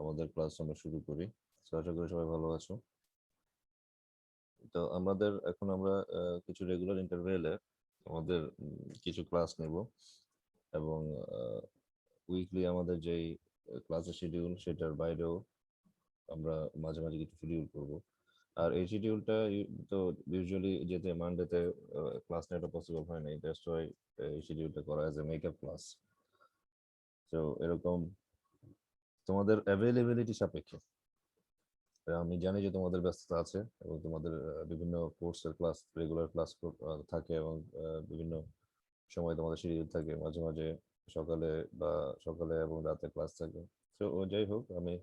আমাদের ক্লাস আমরা শুরু করি। আশা করি সবাই ভালো আছো। তো আমাদের এখন আমরা কিছু রেগুলার ইন্টারভেলে আমাদের কিছু ক্লাস নেব এবং উইকলি আমাদের যেই ক্লাসের শিডিউল সেটার বাইরেও আমরা মাঝে মাঝে কিছু শিডিউল করব। আর এই শিডিউলটা তো ইউজুয়ালি যেতে মানডেতে ক্লাস নেওয়াটা পসিবল হয় না, দ্যাটস ওয়াই এই শিডিউলটা করা অ্যাজ এ মেকআপ ক্লাস। তো এরকম তোমাদের অ্যাভেলেবিলিটি সাপেক্ষে আমি জানি যে তোমাদের ব্যস্ততা আছে এবং তোমাদের বিভিন্ন কোর্সের ক্লাস রেগুলার ক্লাস থাকে এবং বিভিন্ন সময় তোমাদের শিডিউল থাকে, মাঝে মাঝে সকালে বা সকালে এবং রাতে ক্লাস থাকে। তো যাই হোক, আমি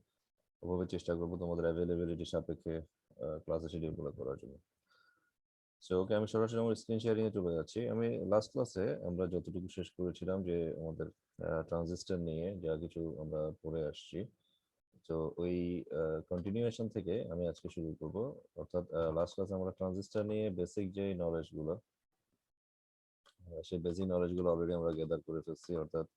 ওভাবে চেষ্টা করবো তোমাদের অ্যাভেলেবিলিটি সাপেক্ষে ক্লাসের শিডিউলগুলো করার জন্য। সো ওকে, আমি সরাসরি আমার স্ক্রিন শেয়ারিং এ চলে যাচ্ছি। আমি লাস্ট ক্লাসে আমরা যতটুকু শেষ করেছিলাম যে আমাদের ট্রানজিস্টর নিয়ে যা কিছু আমরা পড়ে আসছি, তো ওই কন্টিনিউয়েশন থেকে আমি আজকে শুরু করব। অর্থাৎ লাস্ট ক্লাসে আমরা ট্রানজিস্টর নিয়ে বেসিক যে নলেজগুলো, সেই বেসিক নলেজগুলো অলরেডি আমরা গেদার করে ফেলছি। অর্থাৎ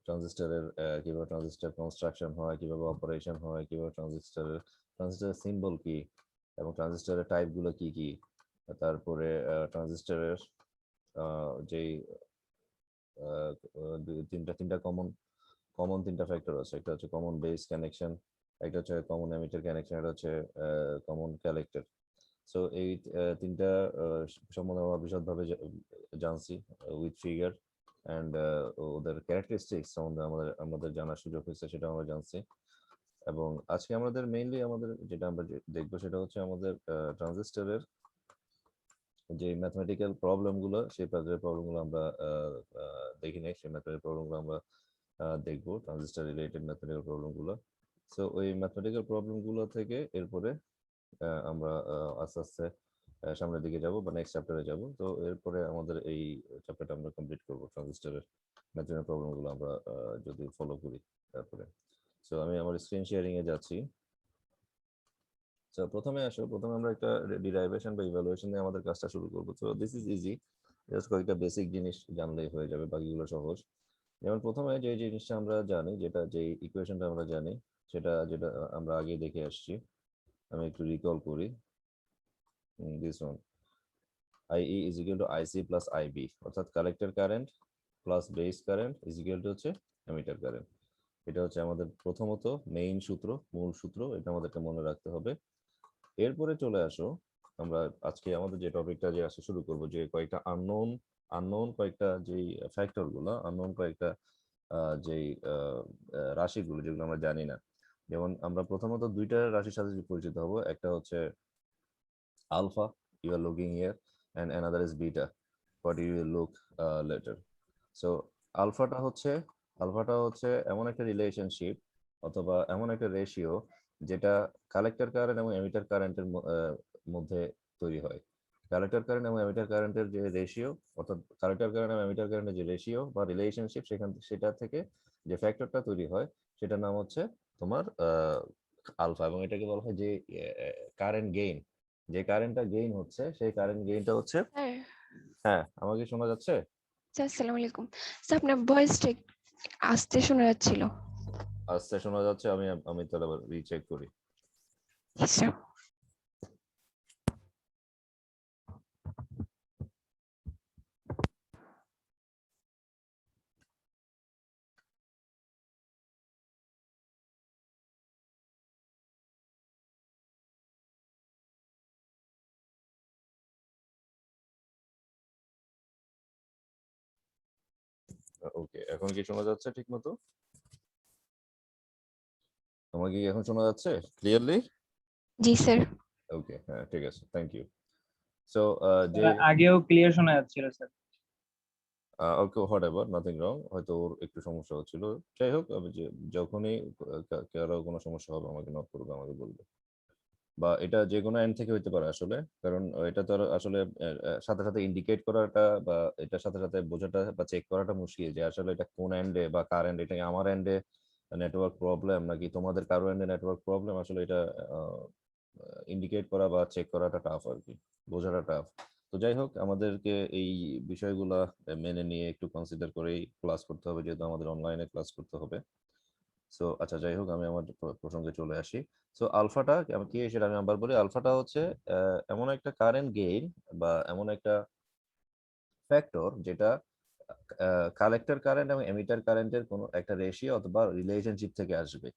ট্রানজিস্টরের কিভাবে ট্রানজিস্টর কনস্ট্রাকশন হয়, কিভাবে অপারেশন হয়, কিভাবে ট্রানজিস্টরের সিম্বল কি এবং ট্রানজিস্টরের টাইপগুলো কি কি, তারপরে ট্রানজিস্টরের যেই তিনটা কমন কমন তিনটা ফ্যাক্টর আছে। একটা হচ্ছে কমন বেস কানেকশন, একটা হচ্ছে কমন এমিটার কানেকশন, একটা হচ্ছে কমন কালেক্টর। সো এই তিনটা সম্বন্ধে আমরা বিশদভাবে জানছি উইথ ফিগার অ্যান্ড ওদের ক্যারেক্টারিস্টিক্স সম্বন্ধে আমাদের জানার সুযোগ হয়েছে, সেটা আমরা জানছি। এবং আজকে মেইনলি আমাদের যেটা আমরা দেখবো সেটা হচ্ছে আমাদের ট্রানজিস্টরের যে ম্যাথমেটিক্যাল প্রবলেমগুলো, সেই প্রবলেমগুলো আমরা দেখি নাই, সেই ম্যাথমেটিক্যাল প্রবলেমগুলো আমরা দেখবো, ট্রানজিস্টর রিলেটেড ম্যাথমেটিক্যাল প্রবলেমগুলো। সো ওই ম্যাথমেটিক্যাল প্রবলেমগুলো থেকে এরপরে আমরা আস্তে আস্তে সামনের দিকে যাব বা নেক্সট চ্যাপ্টারে যাব। তো এরপরে আমাদের এই চ্যাপ্টারটা আমরা কমপ্লিট করব, ট্রানজিস্টরের ম্যাথমেটিক্যাল প্রবলেমগুলো আমরা যদি ফলো করি তারপরে। সো আমি আমার স্ক্রিন শেয়ারিং এ যাচ্ছি। প্রথমে আমরা একটা ডিরাইভেশন বা ইভালুয়েশন দিয়ে আমাদের কাজটা শুরু করবো। তো দিস ইজ ইজি, জাস্ট কয়েকটা বেসিক জিনিস জানলেই হয়ে যাবে, বাকিগুলো সহজ। যেমন প্রথমে যে জিনিসটা আমরা জানি, যে ইকুয়েশনটা আমরা জানি, যেটা আমরা আগে দেখে আসছি, আমি একটু রিকল করি। This one, IE is equal to IC plus IB, অর্থাৎ collector current plus base current is equal to হচ্ছে এমিটার কারেন্ট। এটা হচ্ছে আমাদের প্রথমত মেইন সূত্র, মূল সূত্র, এটা আমাদেরকে মনে রাখতে হবে। এরপরে চলে আসো, আমরা আজকে আমাদের যে টপিকটা যে আসে শুরু করব, যে কয়েকটা আননোন কয়েকটা যেই ফ্যাক্টর গুলো, আননোন কয়েকটা যেই রাশিগুলো যেগুলো আমরা জানি না। যেমন আমরা প্রথমত দুইটা রাশির সাথে পরিচিত হব, একটা হচ্ছে alpha, you are looking here, and another is beta, what you will look later. So আলফাটা হচ্ছে এমন একটা রিলেশনশিপ অথবা এমন একটা রেশিও যেটা কালেক্টর কারেন্ট এবং এমিটার কারেন্টের মধ্যে তৈরি হয়। কালেক্টর কারেন্ট এবং এমিটার কারেন্টের যে রেশিও, অর্থাৎ কালেক্টর কারেন্ট এবং এমিটার কারেন্টের যে রেশিও বা রিলেশনশিপ, সেটা থেকে যে ফ্যাক্টরটা তৈরি হয় সেটার নাম হচ্ছে তোমার আলফা, এবং এটাকে বলা হয় যে কারেন্ট গেইন। যে কারেন্টটা গেইন হচ্ছে সেই কারেন্ট গেইনটা হচ্ছে। স্যার, হ্যাঁ, আমাকে শোনা যাচ্ছে? স্যার আসসালামু আলাইকুম। স্যার আপনার ভয়েসটা আস্তে শোনা যাচ্ছিল। আস্তে শোনা যাচ্ছে, আমি তাহলে আবার রিচেক করি। স্যার ওকে, এখন কি শোনা যাচ্ছে ঠিক মতো? তোমাকে কি এখন শোনা যাচ্ছে ক্লিয়ারলি? জি স্যার। ওকে, হ্যাঁ ঠিক আছে, থ্যাংক ইউ। সো যে আগেও ক্লিয়ার শোনা যাচ্ছিল sir. Okay, what ever, nothing wrong, হয়তো ওর একটু সমস্যা হচ্ছিল। যাই হোক, আমি যে যখনই কারো কোনো সমস্যা হবে আমাকে নক করবে, আমাকে বলবে, বা এটা যে কোনো এন্ড থেকে হইতে পারে আসলে, কারণ এটা তো আসলে সাথে সাথে ইন্ডিকেট করাটা বা এটার সাথে সাথে বোঝাটা বা চেক করাটা মুশকিল যে আসলে এটা কোন এন্ডে বা কার এন্ডে, এটা কি আমার এন্ডে নেটওয়ার্ক প্রবলেম নাকি তোমাদের কারো এন্ডে নেটওয়ার্ক প্রবলেম, আসলে এটা ইন্ডিকেট করা বা চেক করাটা টাফ আর কি, বোঝাটা টাফ। তো যাই হোক, আমাদেরকে এই বিষয়গুলা মেনে নিয়ে একটু কনসিডার করেই ক্লাস করতে হবে, যেহেতু আমাদের অনলাইনে ক্লাস করতে হবে। সো আচ্ছা, যাই হোক, আমি আমার প্রসঙ্গে চলে আসি। সো আলফাটা কি সেটা আমি আবার বলি। আলফাটা হচ্ছে এমন একটা কারেন্ট গেইন বা এমন একটা ফ্যাক্টর যেটা কালেক্টর কারেন্ট এবং এমিটার কারেন্টের কোনো একটা রেশিও অথবা রিলেশনশিপ থেকে আসবে।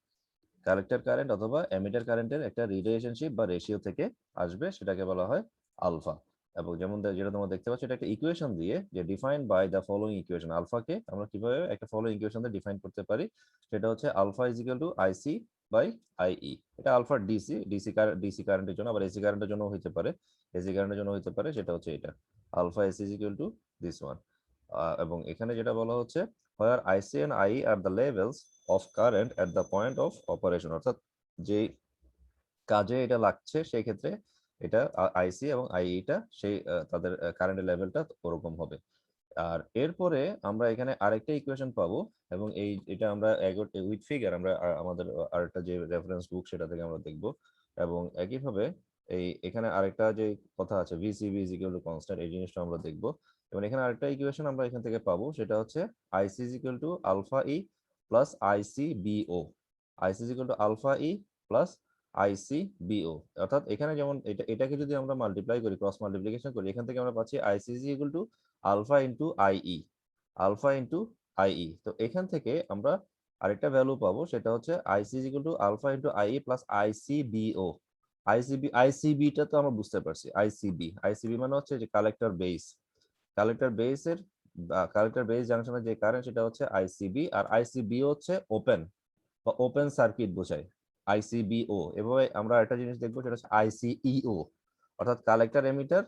কালেক্টর কারেন্ট অথবা এমিটার কারেন্টের একটা রিলেশনশিপ বা রেশিও থেকে আসবে, সেটাকে বলা হয় আলফা। এবং যেমন যেটা তোমরা দেখতে পাচ্ছ, এটা একটা ইকুয়েশন দিয়ে যে defined by the following equation. আলফাকে আমরা কিভাবে একটা ফলোইং ইকুয়েশন দিয়ে ডিফাইন করতে পারি, সেটা হচ্ছে alpha is equal to IC by IE. এটা আলফা ডিসি ডিসি ডিসি কারেন্টের জন্য, আবার এসি কারেন্টের জন্য হতে পারে, এসি কারেন্টের জন্য হতে পারে, সেটা হচ্ছে এটা alpha AC is equal to this one. এবং এখানে যেটা বলা হচ্ছে, where IC and IE are the levels of current at the point of operation, অর্থাৎ যে কাজে এটা লাগছে সেই ক্ষেত্রে এটা আইসি এবং আইইটা সেই তাদের কারেন্টের লেভেলটা ওরকম হবে। আর এরপরে আমরা এখানে আরেকটা ইকুয়েশন পাবো, এবং এটা আমরা উইথ ফিগার আমরা আমাদের আরেকটা যে রেফারেন্স বুক সেটা থেকে আমরা দেখব। এবং একইভাবে এখানে আরেকটা যে কথা আছে VCB is equal to constant, এই জিনিসটা আমরা দেখব। এবং এখানে আরেকটা ইকুয়েশন আমরা এখান থেকে পাবো, সেটা হচ্ছে IC is equal to alpha E plus IC BO. IC is equal to alpha E plus IC BO. অর্থাৎ এখানে যেমন এটাকে যদি আমরা মাল্টিপ্লাই করি, ক্রস মাল্টিপ্লিকেশন করি, এখান থেকে আমরা পাচ্ছি IC is equal to alpha into IE, alpha into IE. তো এখান থেকে আমরা আরেকটা ভ্যালু পাবো, সেটা হচ্ছে IC is equal to alpha into IE plus ICBO. আইসিবিটা তো আমরা বুঝতে পারছি, আইসিবি মানে হচ্ছে যে কালেক্টর বেস, কালেক্টর বেস জাংশনের যে কারেন্ট সেটা হচ্ছে আইসিবি, আর আইসিবি হচ্ছে ওপেন বা ওপেন সার্কিট বোঝায় আইসিবিও। এভাবে আমরা একটা জিনিস দেখবো, সেটা হচ্ছে আইসিইও, অর্থাৎ কালেক্টর এমিটার,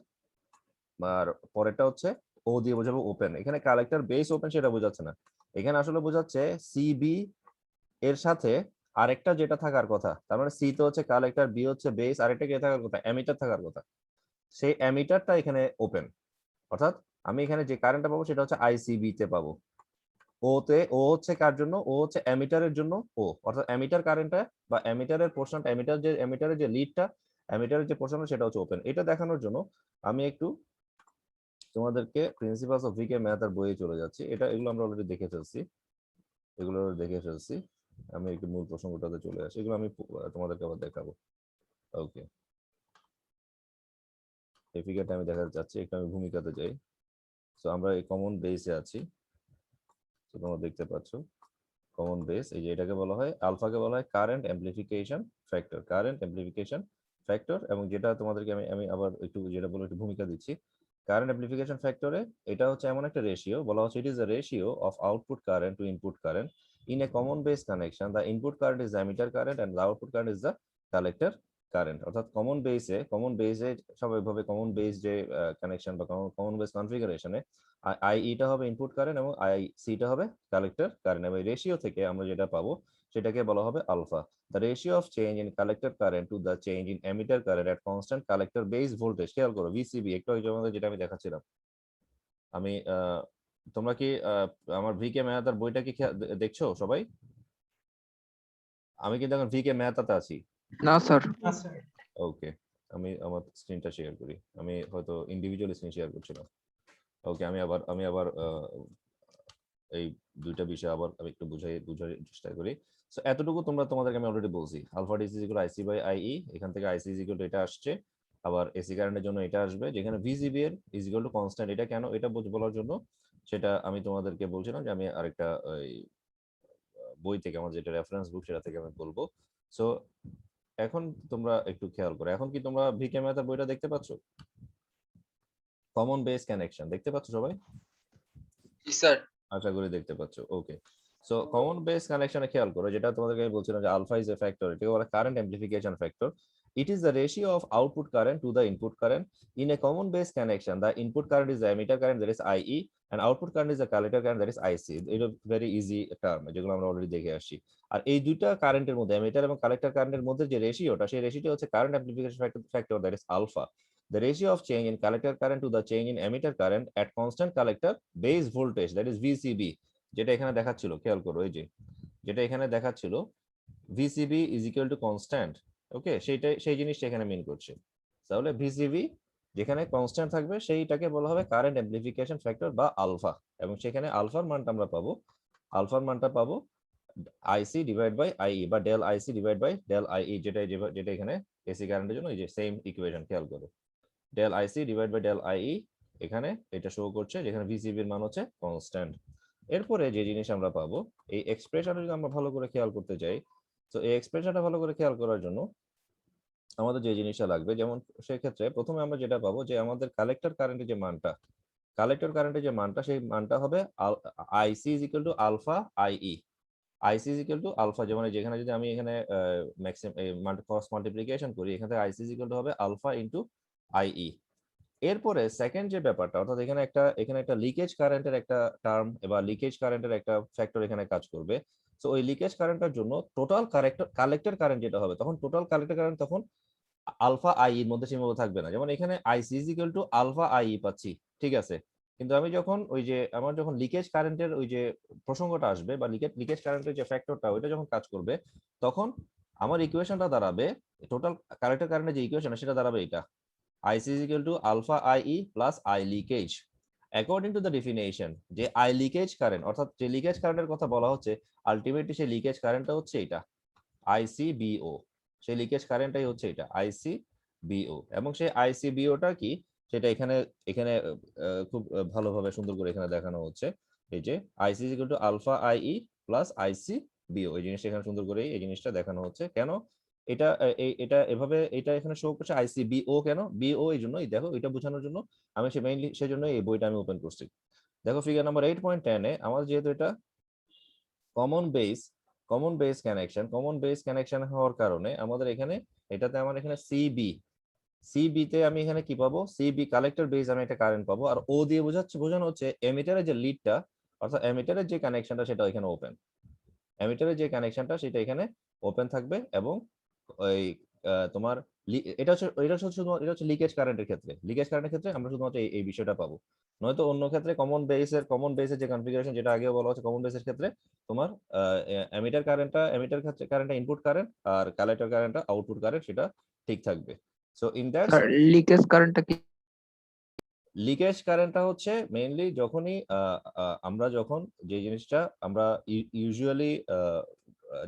আর পরেরটা হচ্ছে ও দিয়ে বোঝাবো ওপেন। এখানে কালেক্টর বেস ওপেন সেটা বোঝাচ্ছে না, এখানে আসলে বোঝাচ্ছে সিবি এর সাথে আরেকটা যেটা থাকার কথা, তার মানে সি তো হচ্ছে কালেক্টর, বি হচ্ছে বেস, আরেকটা কে থাকার কথা, এমিটার থাকার কথা। সেই এমিটারটা এখানে ওপেন, অর্থাৎ আমি এখানে যে কারেন্টটা পাবো সেটা হচ্ছে আইসিবি তে পাবো। ও হচ্ছে কার জন্য, ও হচ্ছে এমিটারের জন্য, অর্থাৎ এমিটার কারেন্টটা বা এমিটারের পোর্শনটা, এমিটারের যে লিডটা, এমিটারের যে পোর্শন সেটা হচ্ছে ওপেন। এটা দেখানোর জন্য আমি একটু তোমাদেরকে প্রিন্সিপালস অফ ভিকে ম্যাথ আর বইয়ে চলে যাচ্ছি। এগুলো আমরা অলরেডি দেখে ফেলছি। আমি একটু মূল প্রসঙ্গটাতে চলে আসি, এগুলো আমি তোমাদেরকে আবার দেখাবো। ওকে, এই ফিগারটা আমি দেখাতে চাচ্ছি, একটু আমি ভূমিকাতে যাই। তো আমরা এই কমন বেসে আছি, তো তোমরা দেখতে পাচ্ছ কমন বেস, এই যে এটাকে বলা হয়, আলফাকে বলা হয় কারেন্ট অ্যাম্প্লিফিকেশন ফ্যাক্টর। এবং যেটা তোমাদেরকে আমি আবার একটু যেটা বলে একটু ভূমিকা দিচ্ছি, কারেন্ট অ্যাম্প্লিফিকেশন ফ্যাক্টরে এটা হচ্ছে এমন একটা রেশিও, বলা হচ্ছে it is the ratio of output current to input current in a common base connection. The input current is the emitter current and the output current is the collector current. অর্থাৎ common বেসে স্বাভাবিকভাবে common base যে connection বা common base কনফিগারেশনে আইইটা হবে input current এবং আইসিটা হবে কালেক্টর কারেন্ট, এবং রেশিও থেকে আমরা যেটা পাবো সেটাকে বলা হবে alpha. The ratio of change in collector current to the change in emitter current at constant collector base voltage, খেয়াল করো ভিসিবি, একটু আগে যেটা আমি দেখাচ্ছিলাম। আমি তোমরা কি আমার ভিকে মেহতার বইটা কি দেখছো সবাই? আমি কিন্তু এখন ভিকে মেহতাতে আছি। না স্যার। ওকে, আমি আমার স্ক্রিনটা শেয়ার করি, আমি হয়তো ইন্ডিভিজুয়াল স্ক্রিন শেয়ার করছিলাম। ওকে, আমি আবার এই দুইটা বিষয় আবার আমি একটু বুঝার চেষ্টা করি। সো এতটুকু তোমাদেরকে আমি অলরেডি বলছি, alpha DC equal IC by IE, এখান থেকে আইসি ইজ ইকুয়াল টু এটা আসছে, আবার এসি কারেন্টের জন্য এটা আসবে, যেখানে ভিজিবি এর ইজ ইকুয়াল টু কনস্ট্যান্ট। এটা কেন, এটা বলার জন্য সেটা আমি তোমাদেরকে বলছিলাম যে আমি আরেকটা বই থেকে, আমার যেটা রেফারেন্স বুক সেটা থেকে আমি বলবো। সো এখন তোমরা একটু খেয়াল করো, এখন কি তোমরা ভিকে ম্যাথের বইটা দেখতে পাচ্ছ? কমন বেস কানেকশন দেখতে পাচ্ছ সবাই? জি স্যার। আশা করি দেখতে পাচ্ছ। ওকে, সো কমন বেস কানেকশনে খেয়াল করো, যেটা তোমাদেরকে আমি বলছিলাম যে আলফা ইজ এ ফ্যাক্টর, এটাকে বলা current amplification factor. It is the ratio of output current to the input current. In a common base connection, the input current is the emitter current, that is IE, and output current is the collector current, that is IC. এটা very easy term, যেগুলো আমরা already দেখে আসছি। আর এই দুইটা কারেন্টের মধ্যে, emitter এবং কালেক্টর কারেন্টের মধ্যে যে রেশিওটা, সেই রেশিওটা হচ্ছে current amplification factor, that is alpha. The ratio of change in collector current to the change in emitter current at constant collector base voltage, that is VCB, যেটা এখানে দেখাচ্ছিল, খেয়াল করো, এই যে যেটা এখানে দেখাচ্ছিল VCB is equal to constant, ওকে, সেই জিনিসটা এখানে মিন করছে। তাহলে VCB যেখানে কনস্ট্যান্ট থাকবে সেইটাকে বলা হবে কারেন্ট অ্যাম্প্লিফিকেশন ফ্যাক্টর বা আলফা, এবং সেখানে আলফার মানটা পাবো আইসি ডিভাইড বাই আইই বা del IC divide by del IE, যেটা এখানে এসি কারেন্টের জন্য এই যে সেম ইকুয়েশন, খেয়াল করো del IC divide by del IE, এখানে এটা শো করছে যেখানে ভিসিবি এর মান হচ্ছে কনস্ট্যান্ট। এরপরে যে জিনিস আমরা পাবো, এই এক্সপ্রেশনটা যদি আমরা ভালো করে খেয়াল করতে চাই, তো এই এক্সপ্রেশনটা ভালো করে খেয়াল করার জন্য আমাদের যে জিনিসটা লাগবে, যেমন সেক্ষেত্রে প্রথমে আমরা যেটা পাবো যে আমাদের কালেক্টর কারেন্টের যে মানটা, সেই মানটা হবে IC is equal to alpha IE. IC is equal to alpha, যেমন যেখানে যদি আমি এখানে ম্যাক্সিমাম ক্রস মাল্টিপ্লিকেশন করি, এখান থেকে আইসি ইজ ইকুয়াল টু হবে আলফা ইন্টু আইই। এরপরে সেকেন্ড যে ব্যাপারটা, অর্থাৎ এখানে একটা লিকেজ কারেন্টের একটা টার্ম বা লিকেজ কারেন্টের একটা ফ্যাক্টর এখানে কাজ করবে। সো ওই লিকেজ কারেন্টের জন্য টোটাল কালেক্টর কারেন্ট যেটা হবে, তখন টোটাল কালেক্টর কারেন্ট তখন আলফা আই এর মধ্যে সীমাবদ্ধ থাকবে না। যেমন এখানে IC is equal to alpha I পাচ্ছি, ঠিক আছে, কিন্তু আমি যখন আমার যখন লিকেজ কারেন্টের ওই যে প্রসঙ্গটা আসবে বা লিকেজ কারেন্টের যে ফ্যাক্টরটা ওইটা যখন কাজ করবে, তখন আমার ইকুয়েশনটা দাঁড়াবে, টোটাল কালেক্টর কারেন্টের যে ইকুয়েশন সেটা দাঁড়াবে এটা IC is equal to alpha IE plus I leakage. According to the definition, যে I leakage current অর্থাৎ যে লিকেজ কারেন্টের কথা বলা হচ্ছে, আলটিমেটলি সেই লিকেজ কারেন্টটা হচ্ছে এটা ICBO। সেই লিকেজ কারেন্টটাই হচ্ছে এটা ICBO, এবং সেই ICBOটা কি সেটা এখানে এখানে খুব ভালোভাবে সুন্দর করে এখানে দেখানো হচ্ছে। এই যে IC is equal to alpha IE plus ICBO, এই জিনিসটা এখানে সুন্দর করে এই জিনিসটা দেখানো হচ্ছে। কেন এটা এটা এভাবে এটা এখানে শো করছে ICBO, কেন বিও, এই জন্য দেখো এটা বোঝানোর জন্য আমি মেইনলি সেজন্য এই বইটা আমি ওপেন করছি। দেখো ফিগার নাম্বার 8.10 এ আমার যেহেতু এটা কমন বেস কানেকশন হওয়ার কারণে আমাদের এখানে আমার এখানে সিবি তে আমি এখানে কি পাবো, সিবি কালেক্টর বেস, আমি একটা কারেন্ট পাবো, আর ও দিয়ে বোঝানো হচ্ছে এমিটারের যে লিডটা, অর্থাৎ এমিটারের যে কানেকশনটা সেটা এখানে ওপেন, সেটা এখানে ওপেন থাকবে। এবং ওই তোমার এটা হচ্ছে লিকেজ কারেন্টের ক্ষেত্রে আমরা শুধুমাত্র এই বিষয়টা পাবো। নয়তো অন্য ক্ষেত্রে কমন বেসের যে কনফিগারেশন, যেটা আগেও বলা হচ্ছে, কমন বেসের ক্ষেত্রে তোমার এমিটার কারেন্টটা ইনপুট কারেন্ট আর কালেক্টর কারেন্টটা আউটপুট কারেন্ট, সেটা ঠিক থাকবে। So in that sir leakage কারেন্টটা কি? লিকেজ কারেন্টটা হচ্ছে মেইনলি যখনই আমরা যখন যে জিনিসটা আমরা ইউজুয়ালি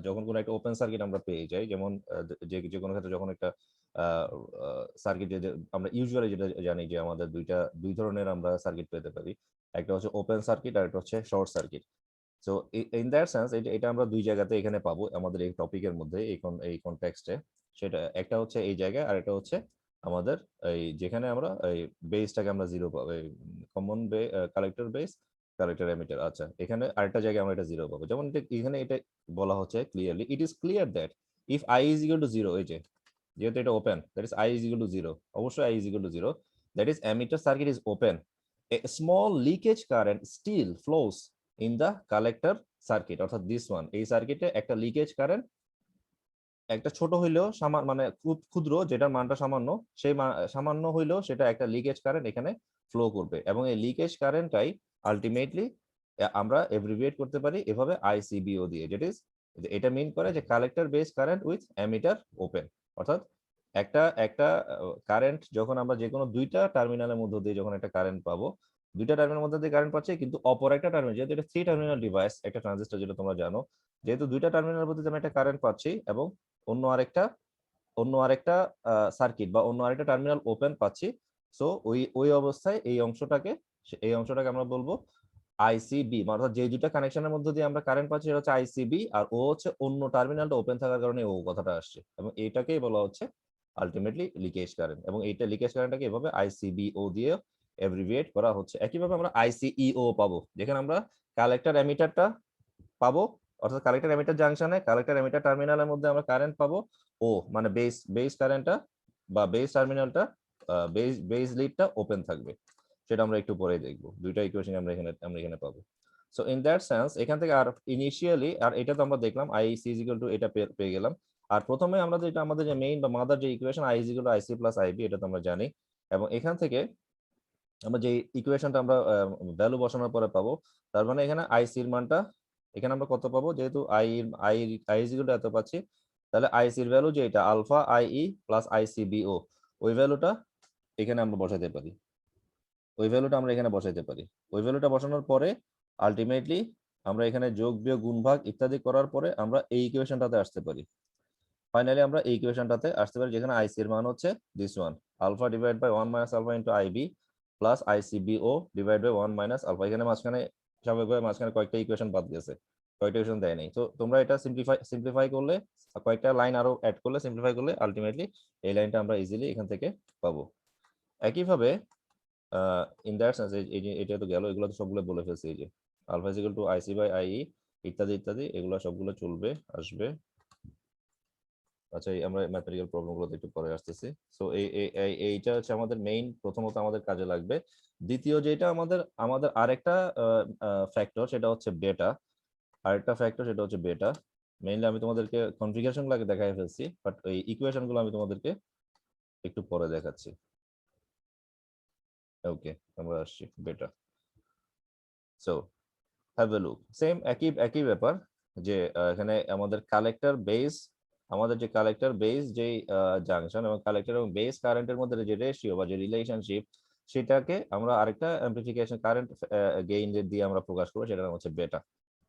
যখন কোনো একটা ওপেন সার্কিট আমরা পেয়ে যাই, যেমন যে কোনো ক্ষেত্রে যখন একটা সার্কিট আমরা ইউজুয়ালি যেটা জানি যে আমাদের দুই ধরনের আমরা সার্কিট পেতে পারি, একটা হচ্ছে ওপেন সার্কিট আর একটা হচ্ছে short circuit. So in that sense এটা আমরা দুই জায়গাতে এখানে পাবো আমাদের এই টপিকের মধ্যে, এই কনটেক্সটে। সেটা একটা হচ্ছে এই জায়গায়, আর একটা হচ্ছে আমাদের এই যেখানে আমরা এই বেসটাকে আমরা জিরো পাবো, common collector base, collector emitter. আচ্ছা, এখানে আরেকটা জায়গায় আমরা এটা জিরো পাবো। যেমন এখানে এটা বলা হচ্ছে clearly, it is clear that if I is equal to 0, এই যে যেহেতু এটা open, that is I is equal to 0, অবশ্যই I is equal to 0, that is emitter circuit is open, a small leakage current still flows in the collector circuit, অর্থাৎ this one, এই সার্কিটে একটা leakage current, একটা ছোট হইলেও মানে খুব ক্ষুদ্র, যেটার মানটা সামান্য, সামান্য হইলেও সেটা একটা লিকেজ কারেন্ট এখানে ফ্লো করবে। এবং এই লিকেজ কারেন্টটাই আলটিমেটলি আমরা এভ্রিভিয়েট করতে পারি এভাবে ICBO দিয়ে, যেটা এটা মিন করে যে collector base current with emitter open. অর্থাৎ একটা কারেন্ট যখন আমরা যে কোনো দুইটা টার্মিনালের মধ্যে দিয়ে যখন একটা কারেন্ট পাবো, দুইটা টার্মিনালের মধ্যে দিয়ে কারেন্ট পাচ্ছি, কিন্তু অপর একটা টার্মিনাল, যেহেতু এটা 3 টার্মিনাল ডিভাইস, একটা ট্রানজিস্টর, যেটা তোমরা জানো, যেহেতু দুইটা টার্মিনালের মধ্যে আমি একটা কারেন্ট পাচ্ছি এবং অন্য আরেকটা সার্কিট বা অন্য আরেকটা টার্মিনাল ওপেন পাচ্ছি, সো ওই অবস্থায় এই অংশটাকে আমরা বলবো ICB, অর্থাৎ যে দুইটা কানেকশনের মধ্যে দিয়ে আমরা কারেন্ট পাচ্ছি সেটা হচ্ছে ICB, আর ও হচ্ছে অন্য টার্মিনালটা ওপেন থাকার কারণে ও কথাটা আসছে, এবং এটাকেই বলা হচ্ছে আলটিমেটলি লিকেজ কারেন্ট। এবং এইটা লিকেজ কারেন্টটাকে এভাবে ICBO দিয়ে এভ্রিভিয়েট করা হচ্ছে। একইভাবে আমরা ICEO পাবো, যেখানে আমরা কালেক্টর এমিটারটা পাবো, অর্থাৎ কালেক্টর এমিটার জাংশনে কালেক্টর এমিটার টার্মিনালের মধ্যে আমরা কারেন্ট পাবো, ও মানে বেস কারেন্টটা বা বেস টার্মিনালটা, বেস লিডটা ওপেন থাকবে, সেটা আমরা একটু পরে দেখবো। দুইটা ইকুয়েশন আমরা এখানে পাবো। সো ইন দ্যাট সেন্স এখান থেকে আর ইনিশিয়ালি, আর এটা তো আমরা দেখলাম IC ইজ ইকুয়াল টু এটা পেয়ে গেলাম। আর প্রথমে আমরা যেটা আমাদের যে মেইন বা মাদার যে equation I is equal to IC plus IB, এটা তো আমরা জানি। এবং এখান থেকে আমরা যে ইকুয়েশনটা আমরা ভ্যালু বসানোর পরে পাবো, তার মানে এখানে IC এর মানটা এখানে আমরা কত পাবো, যেহেতু I ইজ ইকুয়াল টু এত পাচ্ছি, তাহলে IC এর ভ্যালু যে এটা আলফা IE প্লাস ICBO, ওই ভ্যালুটা এখানে আমরা বসাতে পারি। ওই ভ্যালুটা বসানোর পরে আলটিমেটলি আমরা এখানে যোগ বিয়োগ গুণ ভাগ ইত্যাদি করার পরে আমরা এই ইকুয়েশনটাতে আসতে পারি। ফাইনালি আমরা এই ইকুয়েশনটাতে আসতে পারি যেখানে আইসি এর মান হচ্ছে this one, alpha divide by 1 minus alpha into IB plus ICBO divide by 1 minus alpha. এখানে মাঝখানে স্বাভাবিকভাবে মাঝখানে কয়েকটা ইকুয়েশন বাদ গেছে, কয়েকটা ইকুয়েশন দেয় নাই। তো তোমরা এটা সিম্পলিফাই করলে, কয়েকটা লাইন আরো অ্যাড করলে, সিম্পলিফাই করলে আলটিমেটলি এই লাইনটা আমরা ইজিলি এখান থেকে পাবো। একইভাবে ইন দ্যাট সেন্স এই যে এটা তো গেল, এগুলো তো সবগুলো বলে ফেলছি। এই যে alpha is equal to IC by IE ইত্যাদি ইত্যাদি, এগুলো সবগুলো চলবে, আসবে। আচ্ছা, আমরা ম্যাথমেটিক্যাল প্রবলেমগুলোতে একটু পরে আসতেছি। সো এইটা হচ্ছে আমাদের মেইন, প্রথমত আমাদের কাজে লাগবে। দ্বিতীয় যেটা আমাদের আরেকটা ফ্যাক্টর, সেটা হচ্ছে বেটা। আরেকটা ফ্যাক্টর সেটা হচ্ছে বেটা। মেইনলি আমি তোমাদেরকে কনফিগারেশন গুলোকে দেখাই ফেলছি, বাট এই ইকুয়েশন গুলো আমি তোমাদেরকে একটু পরে দেখাচ্ছি। ওকে, আমরা আসছি বেটা। So have a look, same একই ব্যাপার যে এখানে আমাদের কালেক্টর বেস, আমাদের যে কালেক্টর বেস যে জাংশন এবং কালেক্টর এবং বেস কারেন্টের মধ্যে যে রেশিও বা যে রিলেশনশিপ, সেটাকে আমরা আরেকটা অ্যাম্পলিফিকেশন কারেন্ট গেইন দিয়ে আমরা প্রকাশ করবো, সেটার নাম হচ্ছে বেটা।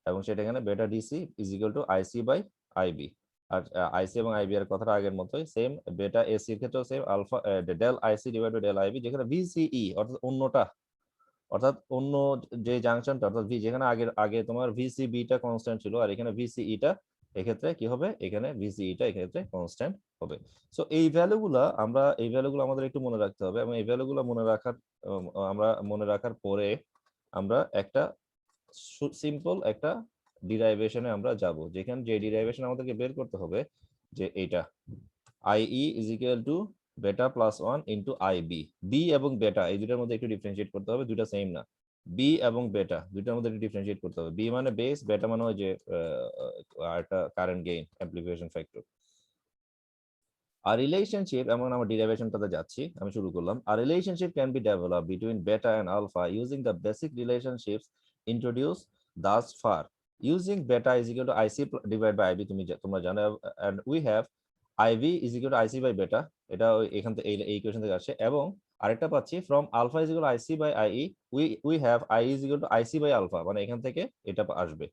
এবং সেটা এখানে beta DC is equal to IC by IB. আর আইসি এবং আইবি এর কথাটা আগের মতোই সেম। বেটা এসি এর ক্ষেত্রেও same, alpha del IC divide by del IB, যেখানে ভিসিই অর্থাৎ অন্য যে জাংশনটা, অর্থাৎ যেখানে আগে তোমার ভিসিবি টা কনস্ট্যান্ট ছিল, আর এখানে ভিসিই টা এক্ষেত্রে কি হবে, এখানে ভিসিই টা এক্ষেত্রে কনস্ট্যান্ট হবে। সো এই ভ্যালুগুলো আমাদের একটু মনে রাখতে হবে, এবং এই ভ্যালুগুলো মনে রাখার পরে আমরা একটা সিম্পল একটা ডিরাইভেশনে আমরা যাব, যেখানে যে ডিরাইভেশন আমাদেরকে বের করতে হবে যে এইটা আইই ইজ ইকুয়াল টু বেটা প্লাস 1 ইন্টু আইবি। বি এবং বেটা এই দুটার মধ্যে একটু ডিফারেন্সিয়েট করতে হবে, দুটা সেম না। বি এবং বেটা দুটার মধ্যে একটু ডিফারেন্সিয়েট করতে হবে। বি মানে বেস, বেটা মানে ওই যে একটা কারেন্ট গেইন অ্যাম্প্লিফিকেশন ফ্যাক্টর। আর রিলেশনশিপ, এমন আমার ডিরাইভেশনটাতে যাচ্ছি, আমি শুরু করলাম। আর relationship can be develop between beta and alpha using the basic relationships introduce thus far. Using beta is equal to IC divide by IB, তোমরা জানো, and we have IB is equal to IC by beta. এটা এখান থেকে এই equation থেকে আসছে। এবং আরেকটা পাচ্ছি from alpha is equal to IC by IE, we have I is equal to IC by alpha, মানে এখান থেকে এটা আসবে।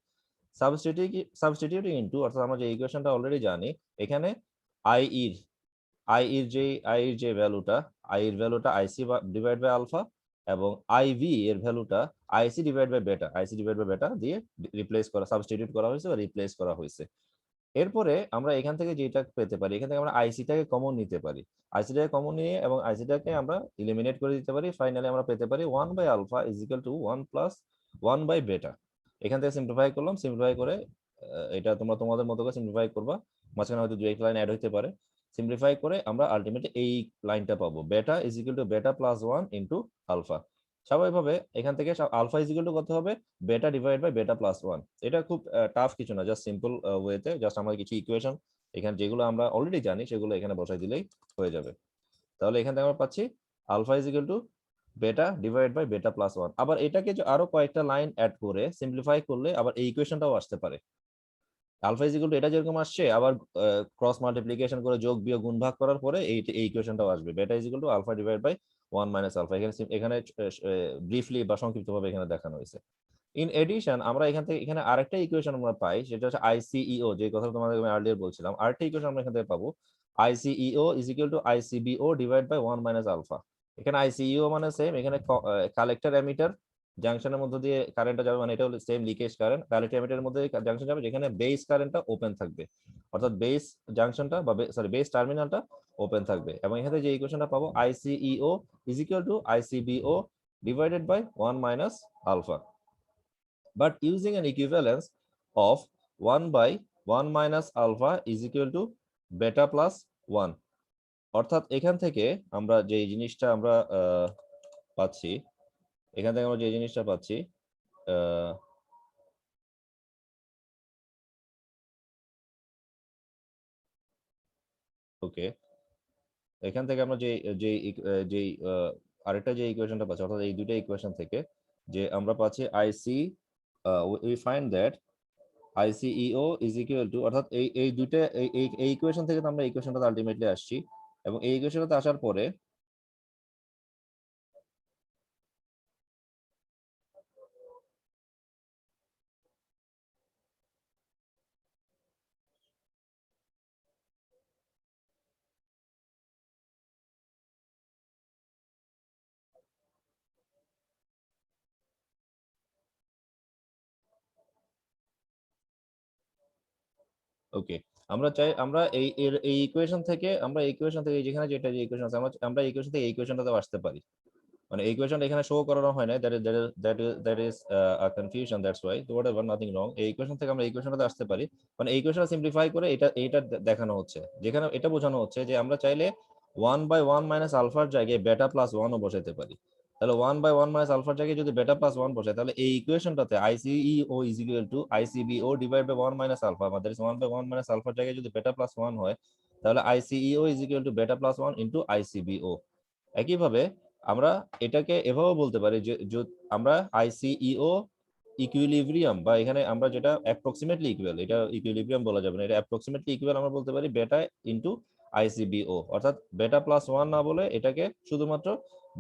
সাবস্টিটিউটিং ইনটু, অর্থাৎ আমরা যে ইকুয়েশনটা অলরেডি জানি, এখানে আই এর যে ভ্যালুটা, আইসি ডিভাইড বাই আলফা, এবং আইভি এর ভ্যালুটা আইসি ডিভাইড বাই বেটা দিয়ে রিপ্লেস করা, সাবস্টিটিউট করা হয়েছে বা রিপ্লেস করা হয়েছে। এরপরে আমরা এখান থেকে যেটা পেতে পারি, এখান থেকে আমরা আইসিটাকে কমন নিতে পারি। আইসিটাকে কমন নিয়ে এবং আইসিটাকে আমরা ইলিমিনেট করে দিতে পারি। ফাইনালি আমরা পেতে পারি 1 by alpha is equal to 1 plus 1 by beta. এখান থেকে সিম্পলিফাই করলাম, সিম্পলিফাই করে এটা তোমরা তোমাদের মতো করে সিম্পলিফাই করবা, মাঝখানে হয়তো 2-1 লাইন অ্যাড হতে পারে। সিম্পলিফাই করে আমরা আলটিমেটলি এই লাইনটা পাবো, বেটা ইজ ইকুয়াল টু বেটা প্লাস 1 ইনটু আলফা। স্বাভাবিকভাবে এখান থেকে আলফা ইজ ইকুয়াল টু কত হবে, বেটা ডিভাইড বাই বেটা প্লাস 1। এটা খুব টাফ কিছু না, জাস্ট সিম্পল ওয়েতে জাস্ট আমরা কিছু ইকুয়েশন এখানে যেগুলো আমরা অলরেডি জানি সেগুলো এখানে বসাই দিলেই হয়ে যাবে। তাহলে এখান থেকে আমরা পাচ্ছি আলফা ইজ ইকুয়াল টু বেটা ডিভাইড বাই বেটা প্লাস 1। আবার এটাকে আরো কয়েকটা লাইন অ্যাড করে সিম্পলিফাই করলে আবার এই ইকুয়েশনটাও আসতে পারে। আলফা ইজ ইকুয়াল টু এটা যেরকম আসছে, আবার ক্রস মাল্টিপ্লিকেশন করে যোগ বিয়োগ গুণ ভাগ করার পরে এই ইকুয়েশনটাও আসবে, beta is equal to alpha divide by 1 minus alpha. এখানে ব্রিফলি বা সংক্ষিপ্তভাবে এখানে দেখানো হয়েছে। ইন এডিশন আমরা এখানে আরেকটা ইকুয়েশন আমরা পাই, সেটা হচ্ছে আইসিইও, যে কথা তোমাদের আমি আর্লিয়ার বলছিলাম। আরেকটা ইকুয়েশন আমরা এখান থেকে পাবো, ICEO is equal to ICBO divide by 1 minus alpha. এখানে আইসিইও মানে সেম, এখানে কালেক্টর এমিটার জাংশনের মধ্যে দিয়ে কারেন্টটা যাবে, মানে এটা হলো সেম লিকেজ কারেন্ট। কালেক্টর এমিটারের মধ্যে জাংশন যাবে যেখানে বেস কারেন্টটা ওপেন থাকবে, অর্থাৎ বেস জাংশনটা বা বেস টার্মিনালটা ওপেন থাকবে। এবং এখানে যে ইকুয়েশনটা পাবো, ICEO is equal to ICBO divided by 1 minus alpha, but using an equivalence of 1 by 1 minus alpha is equal to beta plus 1। অর্থাৎ এখান থেকে আমরা যে জিনিসটা আমরা পাচ্ছি, ওকে, এখান থেকে আমরা যে যে যে আরেকটা যে ইকুয়েশনটা পাচ্ছি, অর্থাৎ এই দুটো ইকুয়েশন থেকে যে আমরা পাচ্ছি IC, we find that ICEO is equal to, অর্থাৎ এই দুইটা এই ইকুয়েশন থেকে আমরা ইকুয়েশনটা আলটিমেটলি আসছি। এবং এই ইকুয়েশনটাতে আসার পরে ওকে, আমরা চাই আমরা এই ইকুয়েশন থেকে যেখানে যেটা যে ইকুয়েশন আছে আমরা ইকুয়েশন থেকে এই ইকুয়েশনটাতে আসতে পারি। মানে এই ইকুয়েশনটা এখানে শো করানো হয় না, that is a confusion, that's why. তো হোয়াটএভার, নাথিং রং। এই ইকুয়েশন থেকে আমরা এই ইকুয়েশনটাতে আসতে পারি। মানে এই ইকুয়েশনটা সিম্পলিফাই করে এটা দেখানো হচ্ছে, যেখানে এটা বোঝানো হচ্ছে যে আমরা চাইলে 1/1 মাইনাস আলফার জায়গায় বেটা প্লাস 1 ও বসাইতে পারি। তাহলে 1/1 মাইনাস আলফার জায়গায় যদি বেটা প্লাস 1 বসাই, তাহলে এই ইকুয়েশনটাতে ICEO is equal to ICBO divide by 1 minus alpha. আমাদের 1/1 মাইনাস আলফার জায়গায় যদি বেটা প্লাস 1 হয়, তাহলে ICEO ইজ ইকুয়াল টু বেটা প্লাস 1 ইনটু ICBO। একইভাবে আমরা এটাকে এভাবেও বলতে পারি যে আমরা ICEO ইকুইলিব্রিয়াম, বা এখানে আমরা যেটা অ্যাপ্রক্সিমেটলি ইকুয়াল, এটা ইকুইলিব্রিয়াম বলা যাবে না, এটা অ্যাপ্রক্সিমেটলি ইকুয়াল আমরা বলতে পারি বেটা ইনটু ICBO। অর্থাৎ বেটা প্লাস 1 না বলে এটাকে শুধুমাত্র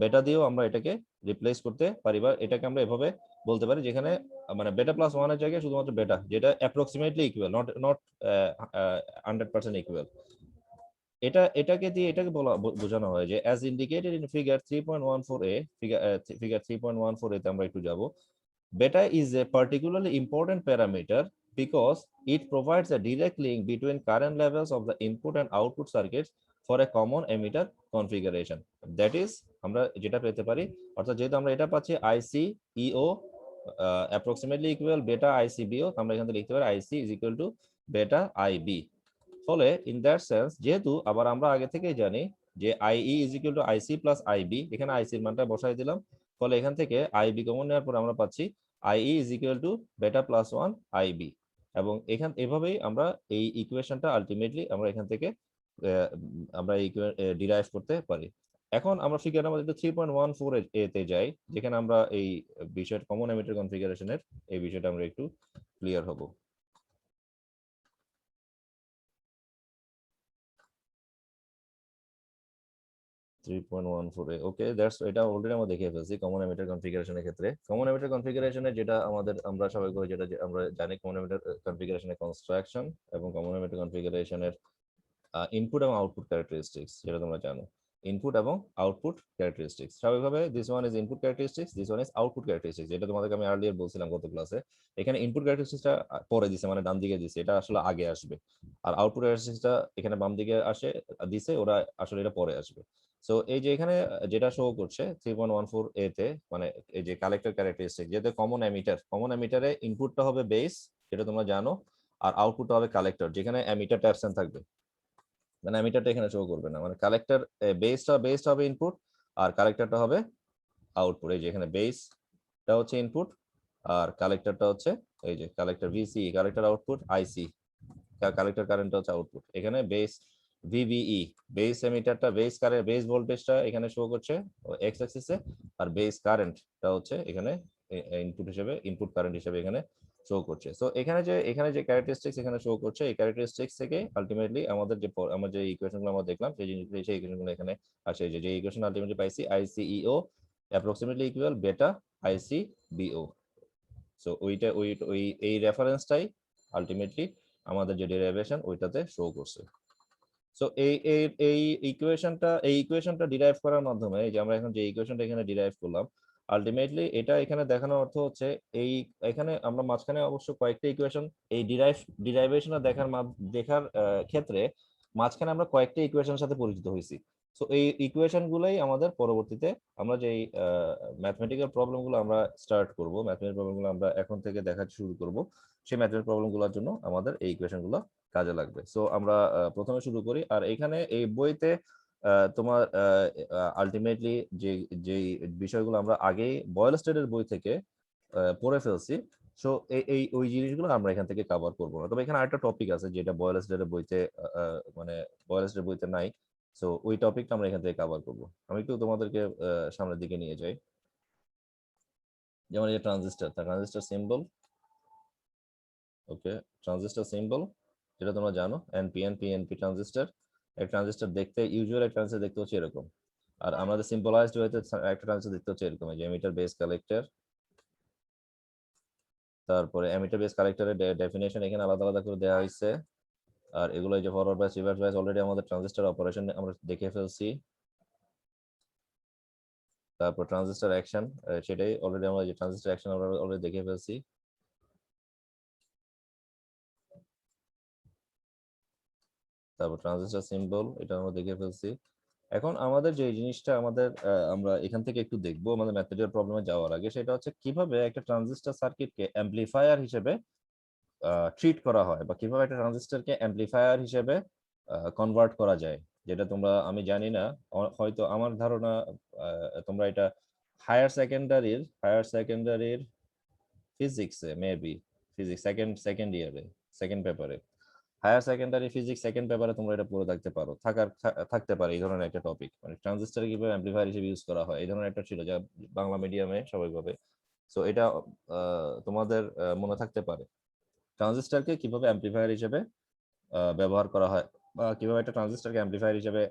বেটা দিয়েও আমরা এটাকে রিপ্লেস করতে পারি, বা এটাকে আমরা এভাবে বলতে পারি যেখানে মানে বেটা প্লাস 1 এর জায়গায় শুধুমাত্র বেটা, যেটা অ্যাপ্রক্সিমেটলি ইকুয়াল, নট 100% ইকুয়াল। এটাকে দিয়ে এটাকে বোঝানো হয় যে as indicated in figure 3.14a, figure 3.14a তে আমরা একটু যাব। Beta is a particularly important parameter because it provides a direct link between current levels of the input and output circuits for a common emitter configuration. That is, আমরা যেটা পেতে পারি, অর্থাৎ যেহেতু আমরা এটা পাচ্ছি ICEO approximately equal beta ICBO, আমরা এখান থেকে লিখতে পারি IC is equal to beta IB। ফলে ইন দ্যাট সেন্স, যেহেতু আবার আমরা আগে থেকেই জানি যে IE is equal to IC plus IB, এখানে IC এর মানটা বসাই দিলাম। ফলে এখান থেকে IB কমন নেওয়ার পর আমরা পাচ্ছি IE is equal to beta plus 1 IB। এবং এভাবেই আমরা এই ইকুয়েশনটা আলটিমেটলি আমরা এখান থেকে আমরা ডিরাইভ করতে পারি। এখন আমরা ফিগার নাম্বার 3.14 এতে যাই, যেখানে আমরা এই বিষয়টা কমন এমিটার কনফিগারেশনের এই বিষয়টা আমরা একটু ক্লিয়ার হব। 3.14 ওকে, দ্যাটস এটা অলরেডি আমরা দেখে ফেলছি কমন এমিটার কনফিগারেশনের ক্ষেত্রে। কমন এমিটার কনফিগারেশনের যেটা আমরা সবাই করে যেটা আমরা জানি, কমন এমিটার কনফিগারেশনের কনস্ট্রাকশন এবং কমন এমিটার কনফিগারেশনের ইনপুট এবং আউটপুট ক্যারেক্টারিস্টিক্স, যেটা তোমরা জানো। ইনপুট এবং আউটপুট ক্যারেক্টারিস্টিক্স স্বাভাবিকভাবে this one is input characteristics, this one is output characteristics. যেটা তোমাদেরকে আমি আর্লিয়ার বলছিলাম গত ক্লাসে। এখানে ইনপুট ক্যারেক্টারিস্টিক্সটা পরে দিছে, মানে ডান দিকে দিছে, এটা আসলে আগে আসবে। আর আউটপুট ক্যারেক্টারিস্টিক্সটা এখানে বাম দিকে দিছে, ওরা আসলে এটা পরে আসবে। সো এই যে এখানে যেটা শো করছে 3.14 এ তে, মানে এই যে কালেক্টর ক্যারেক্টারিস্টিক, যেহেতু কমন এমিটারে ইনপুটটা হবে বেস, যেটা তোমরা জানো, আর আউটপুটটা হবে কালেক্টর, যেখানে এমিটারটা অ্যাবসেন্ট থাকবে, মানে এমিটারটা এখানে শো করবে না। মানে কালেক্টর বেসটা হবে ইনপুট আর কালেক্টরটা হবে আউটপুট। এই যে এখানে বেসটা হচ্ছে ইনপুট আর কালেক্টরটা হচ্ছে এই যে collector VCE, collector output IC, collector কারেন্টটা হচ্ছে আউটপুট। এখানে বেস VBE, বেস এমিটারটা বেস ভোল্টেজটা এখানে শো করছে এক্স অ্যাক্সিসে, আর বেস কারেন্টটা হচ্ছে এখানে ইনপুট কারেন্ট হিসেবে এখানে শো করছে। সো এখানে যে ক্যারেক্টারিস্টিক্স এখানে শো করছে, এই ক্যারেক্টারিস্টিক্স থেকে আলটিমেটলি আমরা যে ইকুয়েশনগুলো আমরা দেখলাম সেই ইকুয়েশনগুলো এখানে আসে। যে ইকুয়েশন আলটিমেটলি পাইছি ICEO অ্যাপ্রক্সিমেটলি ইকুয়াল বেটা ICBO। সো এই রেফারেন্সটাই আলটিমেটলি আমাদের যে ডেরিভেশন ওইটাতে শো করছে। সো এই ইকুয়েশনটা ডিরাইভ করার মাধ্যমে, এই যে আমরা এখন যে ইকুয়েশনটা এখানে ডিরাইভ করলাম, আলটিমেটলি এটা এখানে দেখানোর অর্থ হচ্ছে এখানে আমরা মাঝখানে অবশ্য কয়েকটা ইকুয়েশন এই ডিরাইভেশন দেখার ক্ষেত্রে মাঝখানে আমরা কয়েকটা ইকুয়েশনের সাথে পরিচিত হয়েছি। সো এই ইকুয়েশন গুলাই আমাদের পরবর্তীতে আমরা যে ম্যাথমেটিক্যাল প্রবলেমগুলো আমরা স্টার্ট করব, ম্যাথমেটিক্যাল প্রবলেমগুলো আমরা এখন থেকে দেখা শুরু করব, সেই ম্যাথমেটিক্যাল প্রবলেমগুলোর জন্য আমাদের এই ইকুয়েশনগুলো কাজে লাগবে। সো আমরা প্রথমে শুরু করি। আর এখানে এই বইতে তোমার আলটিমেটলি যে বিষয়গুলো আমরা আগেই বয়েলস্টেডের বই থেকে পড়ে ফেলছি, সো ওই জিনিসগুলো আমরা এখান থেকে কভার করবো না। তবে এখানে আরেকটা টপিক আছে যেটা বয়েলস্টেডের বইতে মানে বয়েলস্টেডের বইতে নাই, সো ওই টপিকটা আমরা এখান থেকে কভার করবো। আমি একটু তোমাদেরকে সামনের দিকে নিয়ে যাই। যেমন এই যে ট্রানজিস্টার সিম্বল, ওকে, ট্রানজিস্টার সিম্বল যেটা তোমরা জানো NPN ট্রানজিস্টার। এক ট্রানজিস্টার দেখতে ইউজুয়াল এক ট্রানজিস্টার দেখতে হচ্ছে এরকম, আর আমাদের সিম্বলাইজড ওয়েতে একটা ট্রানজিস্টার দেখতে হচ্ছে এরকম, যে এমিটার বেস কালেক্টর। তারপরে এমিটার বেস কালেক্টরের ডেফিনেশন এখানে আলাদা আলাদা করে দেওয়া হয়েছে। আর এগুলো যে ফরওয়ার্ড বাইস রিভার্স বাইস অলরেডি আমাদের ট্রানজিস্টার অপারেশন আমরা দেখে ফেলছি। তারপর ট্রানজিস্টার অ্যাকশন, সেটাই অলরেডি আমরা যে ট্রানজিস্টার অ্যাকশন আমরা অলরেডি দেখে ফেলছি। তারপর ট্রানজিস্টর সিম্বল, এটা আমরা দেখে ফেলছি। এখন আমাদের যে জিনিসটা আমাদের আমরা এখান থেকে একটু দেখবো আমাদের ম্যাথমেটিক্যাল প্রবলেমে যাওয়ার আগে, সেটা হচ্ছে কিভাবে একটা ট্রানজিস্টর সার্কিটকে অ্যাম্পলিফায়ার হিসেবে ট্রিট করা হয়, বা কিভাবে একটা ট্রানজিস্টরকে অ্যাম্পলিফায়ার হিসেবে কনভার্ট করা যায়। যেটা তোমরা, আমি জানি না, হয়তো আমার ধারণা তোমরা এটা হায়ার সেকেন্ডারির ফিজিক্সে, মেবি ফিজিক্স সেকেন্ড ইয়ারে, সেকেন্ড পেপারে, হায়ার সেকেন্ডারি ফিজিক্স সেকেন্ড পেপারে তোমরা এটা পড়ে থাকতে পারে এই ধরনের একটা টপিক, মানে ট্রানজিস্টর কিভাবে অ্যাম্পলিফায়ার হিসেবে ইউজ করা হয়, এই ধরনের একটা ছিল যা বাংলা মিডিয়ামে স্বাভাবিকভাবে। সো এটা তোমাদের মনে থাকতে পারে, ট্রানজিস্টরকে কিভাবে অ্যাম্পলিফায়ার হিসেবে ব্যবহার করা হয়, বা কিভাবে একটা ট্রানজিস্টরকে অ্যাম্পলিফায়ার হিসেবে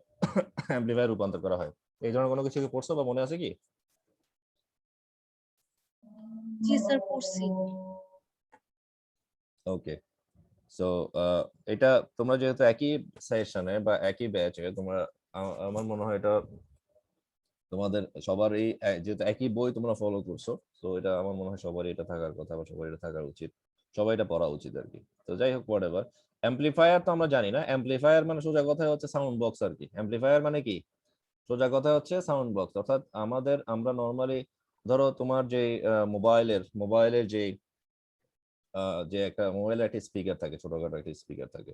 অ্যাম্পলিফায়ার রূপান্তর করা হয়। এই ধরনের কোনো কিছু কি পড়ছো বা মনে আছে কি? জি স্যার, পড়ছি। ওকে, সো এটা তোমরা যেহেতু একই সেশনে বা একই ব্যাচে, তোমরা আমার মনে হয় এটা তোমাদের সবারই, যেহেতু একই বই তোমরা ফলো করছো, তো এটা আমার মনে হয় সবারই এটা থাকার কথা, বা সবারই এটা থাকা উচিত, সবাই এটা পড়া উচিত আর কি। তো যাই হোক, হোয়াট এভার। অ্যাম্পলিফায়ার তো আমরা জানি না, অ্যাম্পলিফায়ার মানে সোজা কথা হচ্ছে সাউন্ড বক্স আর কি। অ্যাম্পলিফায়ার মানে কি? সোজা কথা হচ্ছে সাউন্ড বক্স। অর্থাৎ আমরা নর্মালি, ধরো তোমার যে মোবাইলের যে একটা মোবাইলের একটা স্পিকার থাকে, ছোটখাটো একটা স্পিকার থাকে,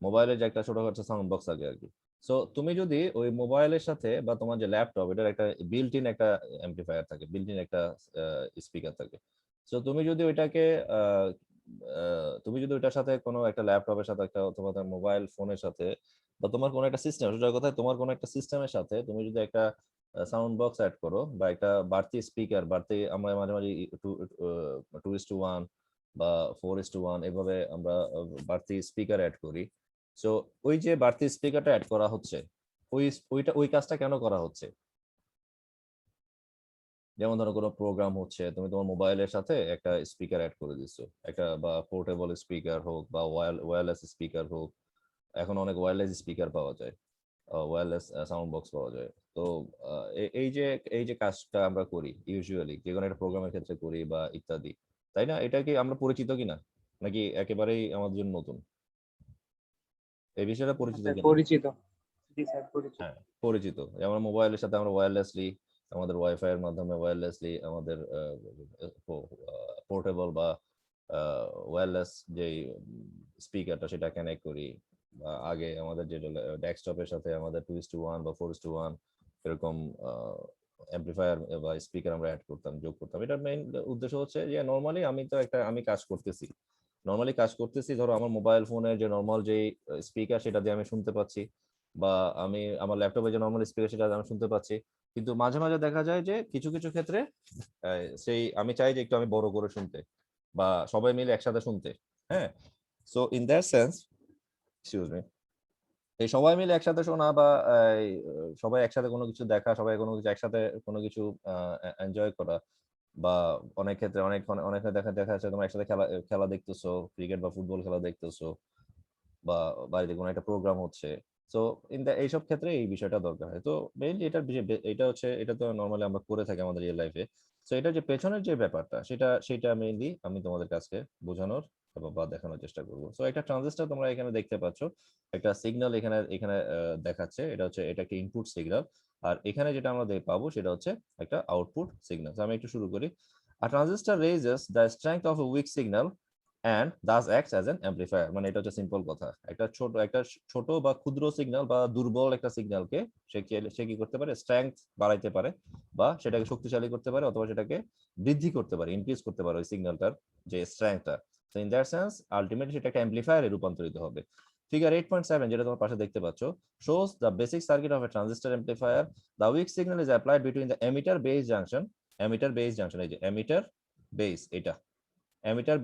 মোবাইলের যে একটা ছোটখাটো সাউন্ড বক্স থাকে আর কি। সো তুমি যদি ওই মোবাইলের সাথে, বা তোমার যে ল্যাপটপ, এটার একটা বিল্ট ইন একটা অ্যাম্পলিফায়ার থাকে, বিল্ট ইন একটা স্পিকার থাকে। সো তুমি যদি ওইটার সাথে কোনো একটা ল্যাপটপের সাথে, একটা তোমার মোবাইল ফোনের সাথে, বা তোমার কোনো একটা সিস্টেম, সোজা কথা তোমার কোনো একটা সিস্টেমের সাথে তুমি যদি একটা সাউন্ড বক্স অ্যাড করো, বা একটা বাড়তি স্পিকার, আমরা মাঝে মাঝে 2:1 বা 4:1 এভাবে আমরা বাড়তি স্পিকার অ্যাড করি। সো ওই যে বাড়তি স্পিকারটা অ্যাড করা হচ্ছে, ওই কাজটা কেন করা হচ্ছে? যেমন ধরো কোনো প্রোগ্রাম হচ্ছে, তুমি তোমার মোবাইলের সাথে একটা স্পিকার অ্যাড করে দিচ্ছ, একটা বা পোর্টেবল স্পিকার হোক বা ওয়্যারলেস স্পিকার হোক। এখন অনেক ওয়্যারলেস স্পিকার পাওয়া যায়, ওয়্যারলেস সাউন্ড বক্স পাওয়া যায়। তো এই যে কাজটা আমরা করি ইউজুয়ালি, যে কোনো একটা প্রোগ্রামের ক্ষেত্রে করি বা ইত্যাদি, তাই না? এটা কি আমরা পরিচিত কিনা, নাকি একেবারেই আমাদের জন্য নতুন? এই বিষয়টা পরিচিত স্যার কিনা? পরিচিত। জি স্যার, পরিচিত। হ্যাঁ, পরিচিত। যেমন মোবাইলের সাথে আমরা ওয়্যারলেসলি, আমাদের ওয়াইফাই এর মাধ্যমে ওয়্যারলেসলি আমাদের পোর্টেবল বা ওয়্যারলেস যেই স্পিকারটা, সেটা কানেক্ট করি। আগে আমাদের যে ডেস্কটপের সাথে আমাদের 2:1 বা 4:1 এরকম অ্যাম্পলিফায়ার বা স্পিকার আমরা অ্যাড করতাম, যোগ করতাম। এটার মেইন উদ্দেশ্য হচ্ছে যে নর্মালি আমি কাজ করতেছি, ধরো আমার মোবাইল ফোনের যে নর্মাল যে স্পিকার, সেটা দিয়ে আমি শুনতে পাচ্ছি, বা আমি আমার ল্যাপটপে যে নর্মাল স্পিকার, সেটা আমি শুনতে পাচ্ছি। কিন্তু মাঝে মাঝে দেখা যায় যে কিছু কিছু ক্ষেত্রে সেই আমি চাই যে একটু আমি বড় করে শুনতে, বা সবাই মিলে একসাথে শুনতে। হ্যাঁ, so in that sense, excuse me, এই সবাই মিলে একসাথে শোনা, বা এই, সবাই একসাথে কোনো কিছু দেখা, সবাই কোনো কিছু একসাথে কোনো কিছু এনজয় করা, বা অনেক ক্ষেত্রে অনেক দেখা দেখা যাচ্ছে তোমরা একসাথে খেলা খেলা দেখতেছো, ক্রিকেট বা ফুটবল খেলা দেখতেছো, বা বাড়িতে কোনো একটা প্রোগ্রাম হচ্ছে। সো এইসব ক্ষেত্রে এই বিষয়টা দরকার হয়। তো মেইনলি এটা তো নর্মালি আমরা করে থাকি আমাদের রিয়েল লাইফে। সো এটা যে পেছনের যে ব্যাপারটা, সেটা মেইনলি আমি তোমাদের কাছে বোঝানোর বা দেখানোর চেষ্টা করবো। সো একটা ট্রানজিস্টর তোমরা এখানে দেখতে পাচ্ছ, একটা সিগন্যাল এখানে এখানে দেখাচ্ছে, এটা একটা ইনপুট সিগন্যাল। আর এখানে যেটা আমরা পাবো সেটা হচ্ছে একটা আউটপুট সিগন্যাল। আমি একটু শুরু করি। A transistor raises the strength of a weak signal and thus acts as an amplifier। মানে এটা হচ্ছে সিম্পল কথা, একটা ছোট বা ক্ষুদ্র সিগন্যাল বা দুর্বল একটা সিগন্যালকে সে কি করতে পারে, স্ট্রেংথ বাড়াইতে পারে, বা সেটাকে শক্তিশালী করতে পারে, অথবা সেটাকে বৃদ্ধি করতে পারে, ইনক্রিজ করতে পারে ওই সিগন্যালটার যে স্ট্রেংথটা। So in that sense ultimately সেটা একটা অ্যাম্পলিফায়ারে রূপান্তরিত হবে। ফিগার 8.7, যেটা তোমার পাশে দেখতে পাচ্ছ, shows the basic circuit of a transistor amplifier. The weak signal is applied between the emitter base junction, এই যে emitter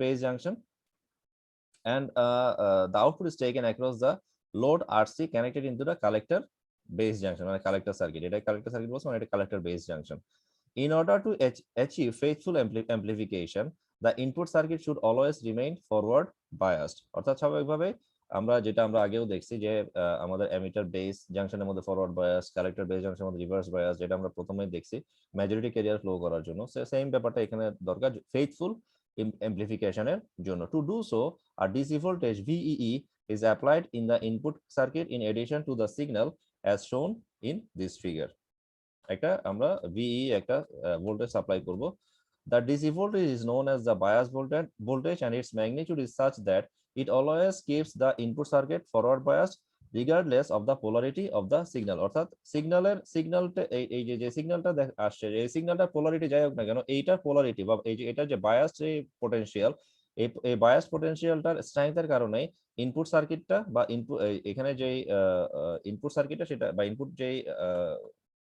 base junction, and the output is taken across the load RC connected into the collector base junction, মানে collector circuit। এটা collector circuit বলছে, মানে এটা collector base junction. In order to achieve faithful amplification, the input circuit should always remain forward biased। অর্থাৎ স্বাভাবিকভাবে আমরা আগেও দেখছি যে আমাদের এমিটার বেস জাংশনের মধ্যে ফরওয়ার্ড বায়াস, কালেক্টর বেস জাংশনের মধ্যে রিভার্স বায়াস, যেটা আমরা প্রথমেই দেখছি মেজরিটি ক্যারিয়ার ফ্লো করার জন্য। সেম ব্যাপারটা এখানে দরকার ফেইথফুল amplification এর জন্য। To do so, a DC voltage VEE is applied in the input circuit in addition to the signal as shown in this figure. একটা আমরা VE একটা voltage supply করব. The DC voltage is known as the bias voltage and its magnitude is such that it always keeps the input circuit forward biased regardless of the polarity of the signal. অর্থাৎ সিগন্যালটা এই যে সিগন্যালটা আসছে এই সিগন্যালটার polarity যাই হোক না কেন এইটার পোলারিটি বা এই যে এটা যে বায়াস যে পটেনশিয়াল এই বায়াস পটেনশিয়ালটার স্ট্রেংথের কারণে ইনপুট সার্কিটটা বা ইনপুট এখানে যে ইনপুট সার্কিটটা সেটা বা ইনপুট যে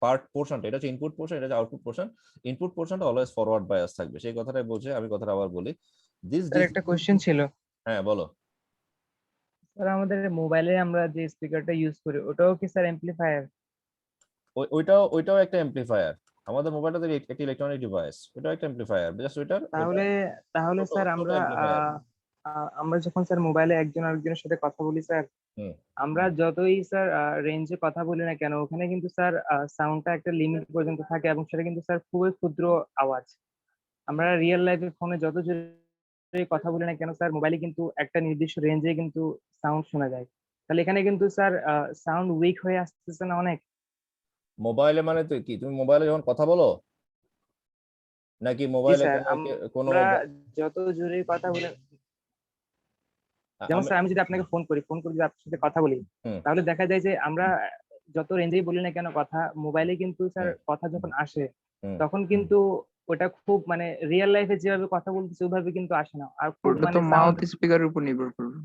পার্ট পোর্শনটা এটা হচ্ছে ইনপুট পোর্শন এটা হচ্ছে আউটপুট পোর্শন ইনপুট পোর্শনটা অলওয়েজ ফরওয়ার্ড বায়াস থাকবে সেই কথাটাই বলছে আমি কথাটা আবার বলি দিস স্যার একটা কোশ্চেন ছিল হ্যাঁ বলো স্যার আমাদের মোবাইলে আমরা যে স্পিকারটা ইউজ করি ওটাও কি স্যার অ্যাম্পলিফায়ার? ওইটাও একটা অ্যাম্পলিফায়ার আমাদের মোবাইলটাতে একটা ইলেকট্রনিক ডিভাইস ওটাও একটা অ্যাম্পলিফায়ার জাস্ট ওইটার তাহলে স্যার আমরা যখন স্যার মোবাইলে একজন আরেকজনের সাথে কথা বলি স্যার আমরা যতই স্যার রেঞ্জে কথা বলি না কেন ওখানে কিন্তু স্যার সাউন্ডটা একটা লিমিট পর্যন্ত থাকে এবং সেটা কিন্তু স্যার খুবই ক্ষুদ্র আওয়াজ। আমরা রিয়েল লাইফে ফোনে যত জোরে কথা বলি না কেন স্যার মোবাইলে কিন্তু একটা নির্দিষ্ট রেঞ্জে কিন্তু সাউন্ড শোনা যায়। তাহলে এখানে কিন্তু স্যার সাউন্ড উইক হয়ে আসতেছে না অনেক? মোবাইলে মানে তুই কি তুমি মোবাইলে যখন কথা বলো নাকি মোবাইলে কোনো যত জোরে কথা বলে যেমন স্যার আমি যদি আপনাকে ফোন করি যদি আপনার সাথে কথা বলি তাহলে দেখা যায় যে আমরা যত রেঞ্জেই বলি না কেন কথা মোবাইলে কিন্তু স্যার কথা যখন আসে তখন কিন্তু ওটা খুব মানে রিয়েল লাইফে যেভাবে কথা বলতেছে ওইভাবে কিন্তু আসে না আর খুব মানে মাউথ স্পিকারের উপর নির্ভর করবে।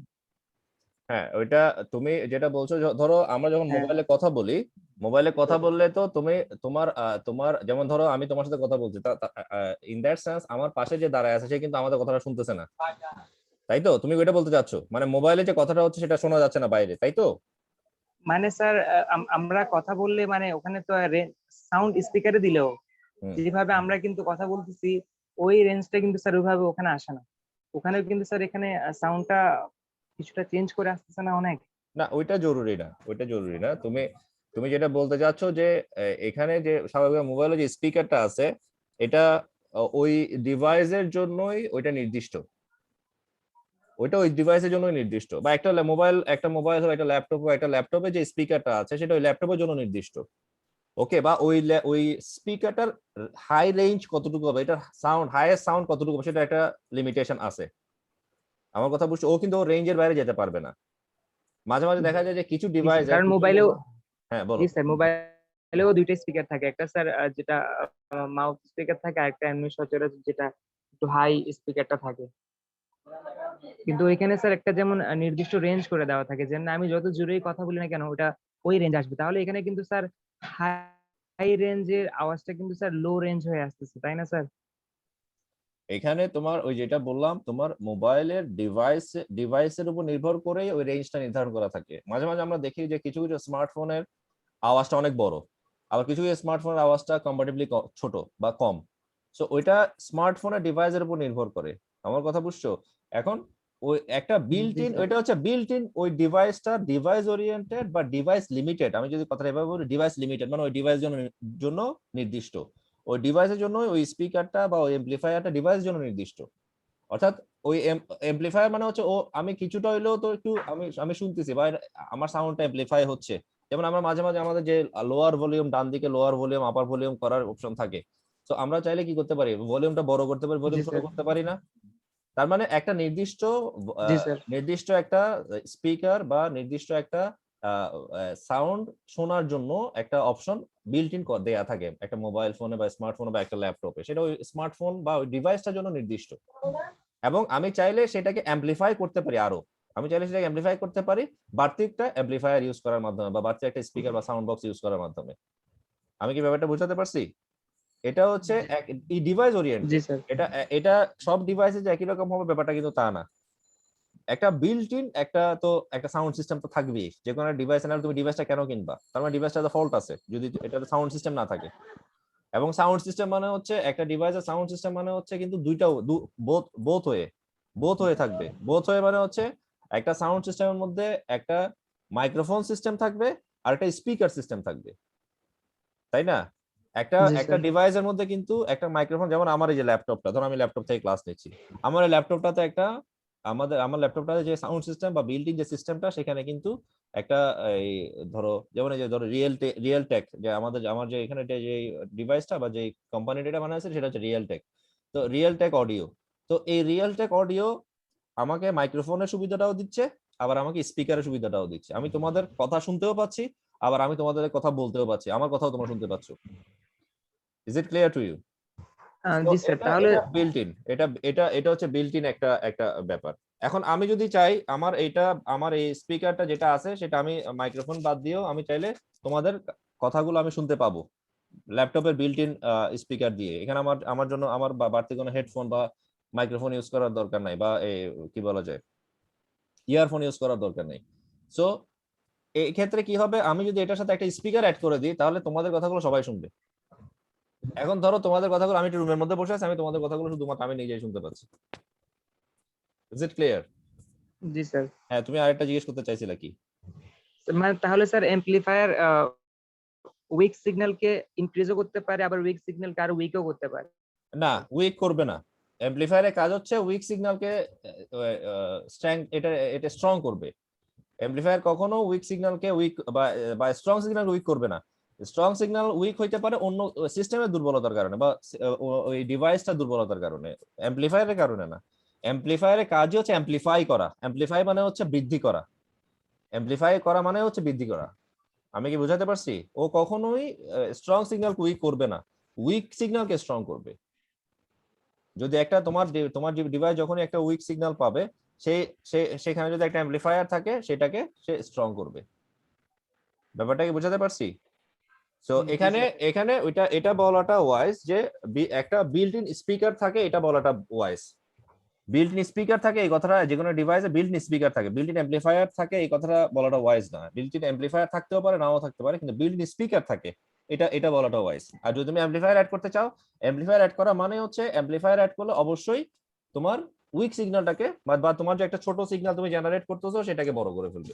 হ্যাঁ ওইটা তুমি যেটা বলছো ধরো আমরা যখন মোবাইলে কথা বলি মোবাইলে কথা বললে তো তুমি তোমার যেমন ধরো আমি তোমার সাথে কথা বলছি ইন দ্যাট সেন্স আমার পাশে যে দাঁড়ায় আছে সে কিন্তু আমাদের কথাটা শুনতেছে না তাই তো তুমি ওইটা বলতে চাচ্ছো মানে মোবাইলে যে কথাটা হচ্ছে সেটা শোনা যাচ্ছে না বাইরে তাই তো মানে স্যার আমরা কথা বললে মানে ওখানে তো সাউন্ড স্পিকারে দিলেও যেভাবে আমরা কিন্তু কথা বলতেছি ওই রেঞ্জটা কিন্তু স্যার ওইভাবে ওখানে আসে না ওখানেও কিন্তু স্যার এখানে সাউন্ডটা কিছুটা চেঞ্জ করে আসতেছে না অনেক না ওইটা জরুরি না তুমি যেটা বলতে চাচ্ছ যে এখানে যে স্বাভাবিক মোবাইলে যে স্পিকারটা আছে এটা ওই ডিভাইসের জন্যই ওইটা নির্দিষ্ট ওইটা ওই ডিভাইসের জন্যই নির্দিষ্ট বা একটা মোবাইল একটা ল্যাপটপে যে স্পিকারটা আছে সেটা ওই ল্যাপটপের জন্য নির্দিষ্ট ওকে বা ওই স্পিকারটার হাই রেঞ্জ কতটুকু হবে এটা সাউন্ড হাইয়েস্ট সাউন্ড কতটুকু হবে সেটা একটা লিমিটেশন আছে আমার কথা বুঝছো ও কিন্তু রেঞ্জের বাইরে যেতে পারবে না মাঝে মাঝে দেখা যায় যে কিছু ডিভাইস কারণ মোবাইলেও হ্যাঁ বলো স্যার মোবাইলেও দুইটা স্পিকার থাকে একটা স্যার যেটা মাউথ স্পিকার থাকে আর একটা এমনি সচরাচর যেটা একটু হাই স্পিকারটা থাকে কিন্তু এখানে স্যার একটা যেমন নির্দিষ্ট রেঞ্জ করে দেওয়া থাকে যেন আমি যত জোরেই কথা বলি না কেন ওটা ওই রেঞ্জ আসবে তাহলে এখানে কিন্তু স্যার হাই রেঞ্জের আওয়াজটা কিন্তু স্যার লো রেঞ্জ হয়ে আসতেছে তাই না স্যার এখানে তোমার ওই যেটা বললাম তোমার মোবাইলের ডিভাইসের উপর নির্ভর করেই ওই রেঞ্জটা নির্ধারণ করা থাকে মাঝে মাঝে আমরা দেখি যে কিছু কিছু স্মার্টফোনের আওয়াজটা অনেক বড় আবার কিছু কিছু স্মার্টফোনের আওয়াজটা কম্পারেটিভলি ছোট বা কম সো ওইটা স্মার্টফোনের ডিভাইসের উপর নির্ভর করে আমার কথা বুঝছো এখন ওই একটা বিল্ট ইন ওইটা হচ্ছে বিল্ট ইন ওই ডিভাইসটা ডিভাইস ওরিয়েন্টেড বা ডিভাইস লিমিটেড আমি যদি কথাটা এভাবে বলি ডিভাইস লিমিটেড মানে ওই ডিভাইস জন্য নির্দিষ্ট ওই ডিভাইসের জন্য ওই স্পিকারটা বা ওই এমপ্লিফায়ারটা ডিভাইসের জন্য নির্দিষ্ট অর্থাৎ ওই এমপ্লিফায়ার মানে হচ্ছে ও আমি কিছুটা হইলেও তো একটু আমি শুনতেছি বা আমার সাউন্ডটা এমপ্লিফাই হচ্ছে যেমন আমরা মাঝে মাঝে আমাদের যে লোয়ার ভলিউম ডান দিকে লোয়ার ভলিউম আপার ভলিউম করার অপশন থাকে তো আমরা চাইলে কি করতে পারি ভলিউমটা বড় করতে পারি ভলিউম ছোট করতে পারি না তার মানে একটা নির্দিষ্ট একটা স্পিকার বা নির্দিষ্ট একটা সাউন্ড শোনার জন্য একটা অপশন বিল্ট ইন দেয়া থাকে একটা মোবাইল ফোনে বা স্মার্টফোনে বা একটা ল্যাপটপে সেটা ওই স্মার্টফোন বা ওই ডিভাইসটার জন্য নির্দিষ্ট এবং আমি চাইলে সেটাকে অ্যাম্পলিফাই করতে পারি আমি চাইলে সেটাকে অ্যাম্পলিফাই করতে পারি বাড়তি একটা অ্যাম্পলিফায়ার ইউজ করার মাধ্যমে বা বাড়তি একটা স্পিকার বা সাউন্ড বক্স ইউজ করার মাধ্যমে আমি কি ব্যাপারটা বুঝাতে পারছি এটা হচ্ছে ডিভাইস ওরিয়েন্টেড এটা সব ডিভাইসে যে একই রকম হবে ব্যাপারটা কিন্তু তা না একটা বিল্ট ইন একটা সাউন্ড সিস্টেম তো থাকবেই যে কোনো ডিভাইস না তুমি ডিভাইসটা কেন কিনবা তার মানে ডিভাইসটাতে ফল্ট আছে যদি এটা সাউন্ড সিস্টেম না থাকে এবং সাউন্ড সিস্টেম মানে হচ্ছে একটা ডিভাইসের সাউন্ড সিস্টেম মানে হচ্ছে কিন্তু দুইটা বোথ হয়ে থাকবে বোথ হয়ে মানে হচ্ছে একটা সাউন্ড সিস্টেমের মধ্যে একটা মাইক্রোফোন সিস্টেম থাকবে আর একটা স্পিকার সিস্টেম থাকবে তাই না একটা ডিভাইসের মধ্যে কিন্তু একটা মাইক্রোফোন যেমন আমার এই যে ল্যাপটপটা ধরো আমি ল্যাপটপ থেকে ক্লাস নিচ্ছি আমার এই ল্যাপটপটাতে একটা আমার ল্যাপটপটাতে যে সাউন্ড সিস্টেম বা বিল্ট ইন যে সিস্টেমটা সেখানে কিন্তু একটা এই ধরো যেমন এই যে ধরো রিয়েল টেক যে আমার যে এখানে যে ডিভাইসটা বা যে কোম্পানিটা এটা বানাইছে সেটা হচ্ছে রিয়েল টেক। তো রিয়েল টেক অডিও, তো এই রিয়েল টেক অডিও আমাকে মাইক্রোফোনের সুবিধাটাও দিচ্ছে, আবার আমাকে স্পিকারের সুবিধাটাও দিচ্ছে। আমি তোমাদের কথা শুনতেও পাচ্ছি, আবার আমি তোমাদের কথা বলতেও পাচ্ছি, আমার কথাও তোমরা শুনতে পাচ্ছ। Is it clear to you? জি স্যার, তাহলে বিল্ট ইন, এটা হচ্ছে বিল্ট ইন একটা একটা ব্যাপার। এখন আমি যদি চাই আমার এই স্পিকারটা যেটা আছে সেটা আমি মাইক্রোফোন বাদ দিয়েও আমি চাইলে তোমাদের কথাগুলো আমি শুনতে পাবো ল্যাপটপের বিল্ট ইন স্পিকার দিয়ে। এখানে আমার জন্য আমার বাড়তি কোনো হেডফোন বা মাইক্রোফোন ইউজ করার দরকার নাই, বা কি বলা যায় ইয়ারফোন ইউজ করার দরকার নেই। সো এই ক্ষেত্রে কি হবে, আমি যদি এটার সাথে একটা স্পিকার অ্যাড করে দিই তাহলে তোমাদের কথাগুলো সবাই শুনবে। এখন ধরো তোমাদের কথাগুলো আমি একটু রুমের মধ্যে বসে আছি, আমি তোমাদের কথাগুলো শুধুমাত্র আমি নিজেই শুনতে পাচ্ছি। Is it clear? G sir. হ্যাঁ, তুমি আরেকটা জিজ্ঞেস করতে চাইছিলা কি? মানে তাহলে স্যার এমপ্লিফায়ার উইক সিগন্যালকে ইনক্রিজও করতে পারে, আবার উইক সিগন্যালকে আরো উইকও করতে পারে। না, উইক করবে না। অ্যাম্পলিফায়ারের কাজ হচ্ছে উইক সিগন্যালকে এটা স্ট্রং করবে। অ্যাম্পলিফায়ার কখনো উইক সিগন্যালকে উইক বা স্ট্রং সিগন্যাল উইক করবে না। স্ট্রং সিগন্যাল উইক হইতে পারে অন্য সিস্টেমের দুর্বলতার কারণে বা ওই ডিভাইসটা দুর্বলতার কারণে, অ্যাম্পলিফায়ারের কারণে না। অ্যাম্পলিফায়ারের কাজই হচ্ছে অ্যাম্পলিফাই করা। অ্যাম্পলিফাই মানে হচ্ছে বৃদ্ধি করা। অ্যাম্পলিফাই করা মানে হচ্ছে বৃদ্ধি করা। আমি কি বোঝাতে পারছি? ও কখনোই স্ট্রং সিগন্যালকে উইক করবে না, উইক সিগন্যালকে স্ট্রং করবে। যদি একটা তোমার যে ডিভাইস যখনই একটা উইক সিগন্যাল পাবে সেখানে যদি একটা অ্যাম্পলিফায়ার থাকে সেটাকে সে স্ট্রং করবে। ব্যাপারটা কি বোঝাতে পারছি? সো এখানে এটা বলাটা ওয়াইজ যে একটা বিল্ট ইন স্পিকার থাকে, এটা বলাটা ওয়াইজ। বিল্ট ইন স্পিকার থাকে এই কথাটা, যে কোনো ডিভাইসে বিল্ট ইন স্পিকার থাকে, বিল্ট ইন অ্যাম্পলিফায়ার থাকে এই কথাটা বলাটা ওয়াইজ না। বিল্ট ইন অ্যাম্পলিফায়ার থাকতেও পারে, নাও থাকতে পারে, কিন্তু বিল্ট ইন স্পিকার থাকে এটা বলাটা ওয়াইজ। আর যদি তুমি অ্যাম্পলিফায়ার অ্যাড করতে চাও, অ্যাম্পলিফায়ার অ্যাড করা মানে হচ্ছে অ্যাম্পলিফায়ার অ্যাড করলে অবশ্যই তোমার উইক সিগন্যালটাকে বা তোমার যে একটা ছোট সিগন্যাল তুমি জেনারেট করতেছো সেটাকে বড় করে ফেলবে।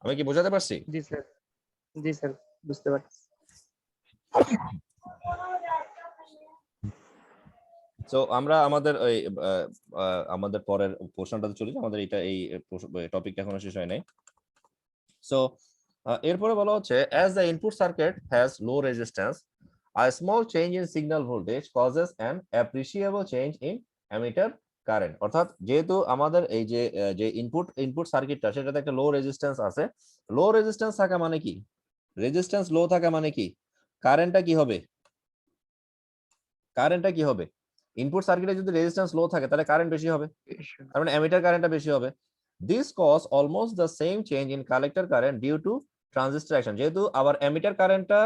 আমি কি বোঝাতে পারছি? জি স্যার, জি স্যার, বুঝতে পারছি। সো আমরা আমাদের পরের পোর্শনটাতে চলে যাই। আমাদের এই টপিকটা এখনো শেষ হয় নাই। সো এরপরে বলা হচ্ছে as the input circuit has low resistance, a small change in signal voltage causes an appreciable change in emitter current। অর্থাৎ যেহেতু আমাদের এই যে ইনপুট সার্কিটটা সেটাতে একটা লো রেজিস্ট্যান্স আছে, লো রেজিস্ট্যান্স থাকা মানে কি, রেজিস্ট্যান্স লো থাকা মানে কি, কারেন্টটা কি হবে ইনপুট সার্কিটে যদি রেজিস্ট্যান্স লো থাকে তাহলে কারেন্ট বেশি হবে, তার মানে এমিটার কারেন্টটা বেশি হবে। This cause almost the same change in collector current due to transistor action। যেহেতু আবার এমিটার কারেন্টটা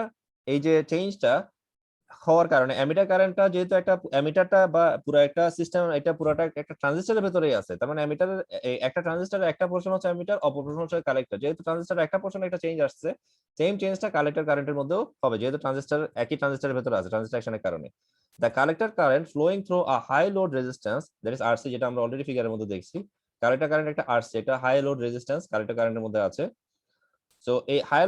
এই যে চেঞ্জটা হওয়ার কারণে, এমিটার কারেন্টটা যেহেতু এমিটারটা বা পুরো একটা সিস্টেম এটা পুরোটা একটা ট্রানজিস্টরের ভেতরেই আছে, তার মানে এমিটারের একটা ট্রানজিস্টরের একটা পোরশন হচ্ছে এমিটার, অপর পোরশন হচ্ছে কালেক্টর। যেহেতু ট্রানজিস্টরের একটা পোরশনে একটা চেঞ্জ আসছে, সেম চেঞ্জটা কালেক্টর কারেন্টের মধ্যেও হবে, যেহেতু একই ট্রানজিস্টরের ভেতরে আছে ট্রানজিস্টর অ্যাকশনের কারণে। The collector current flowing through a high load resistance, that is RC, যেটা আমরা অলরেডি ফিগারের মধ্যে দেখছি। কালেক্টর কারেন্ট একটা RC, একটা হাই লোড রেজিস্ট্যান্স কালেক্টর কারেন্টের মধ্যে আছে। So a high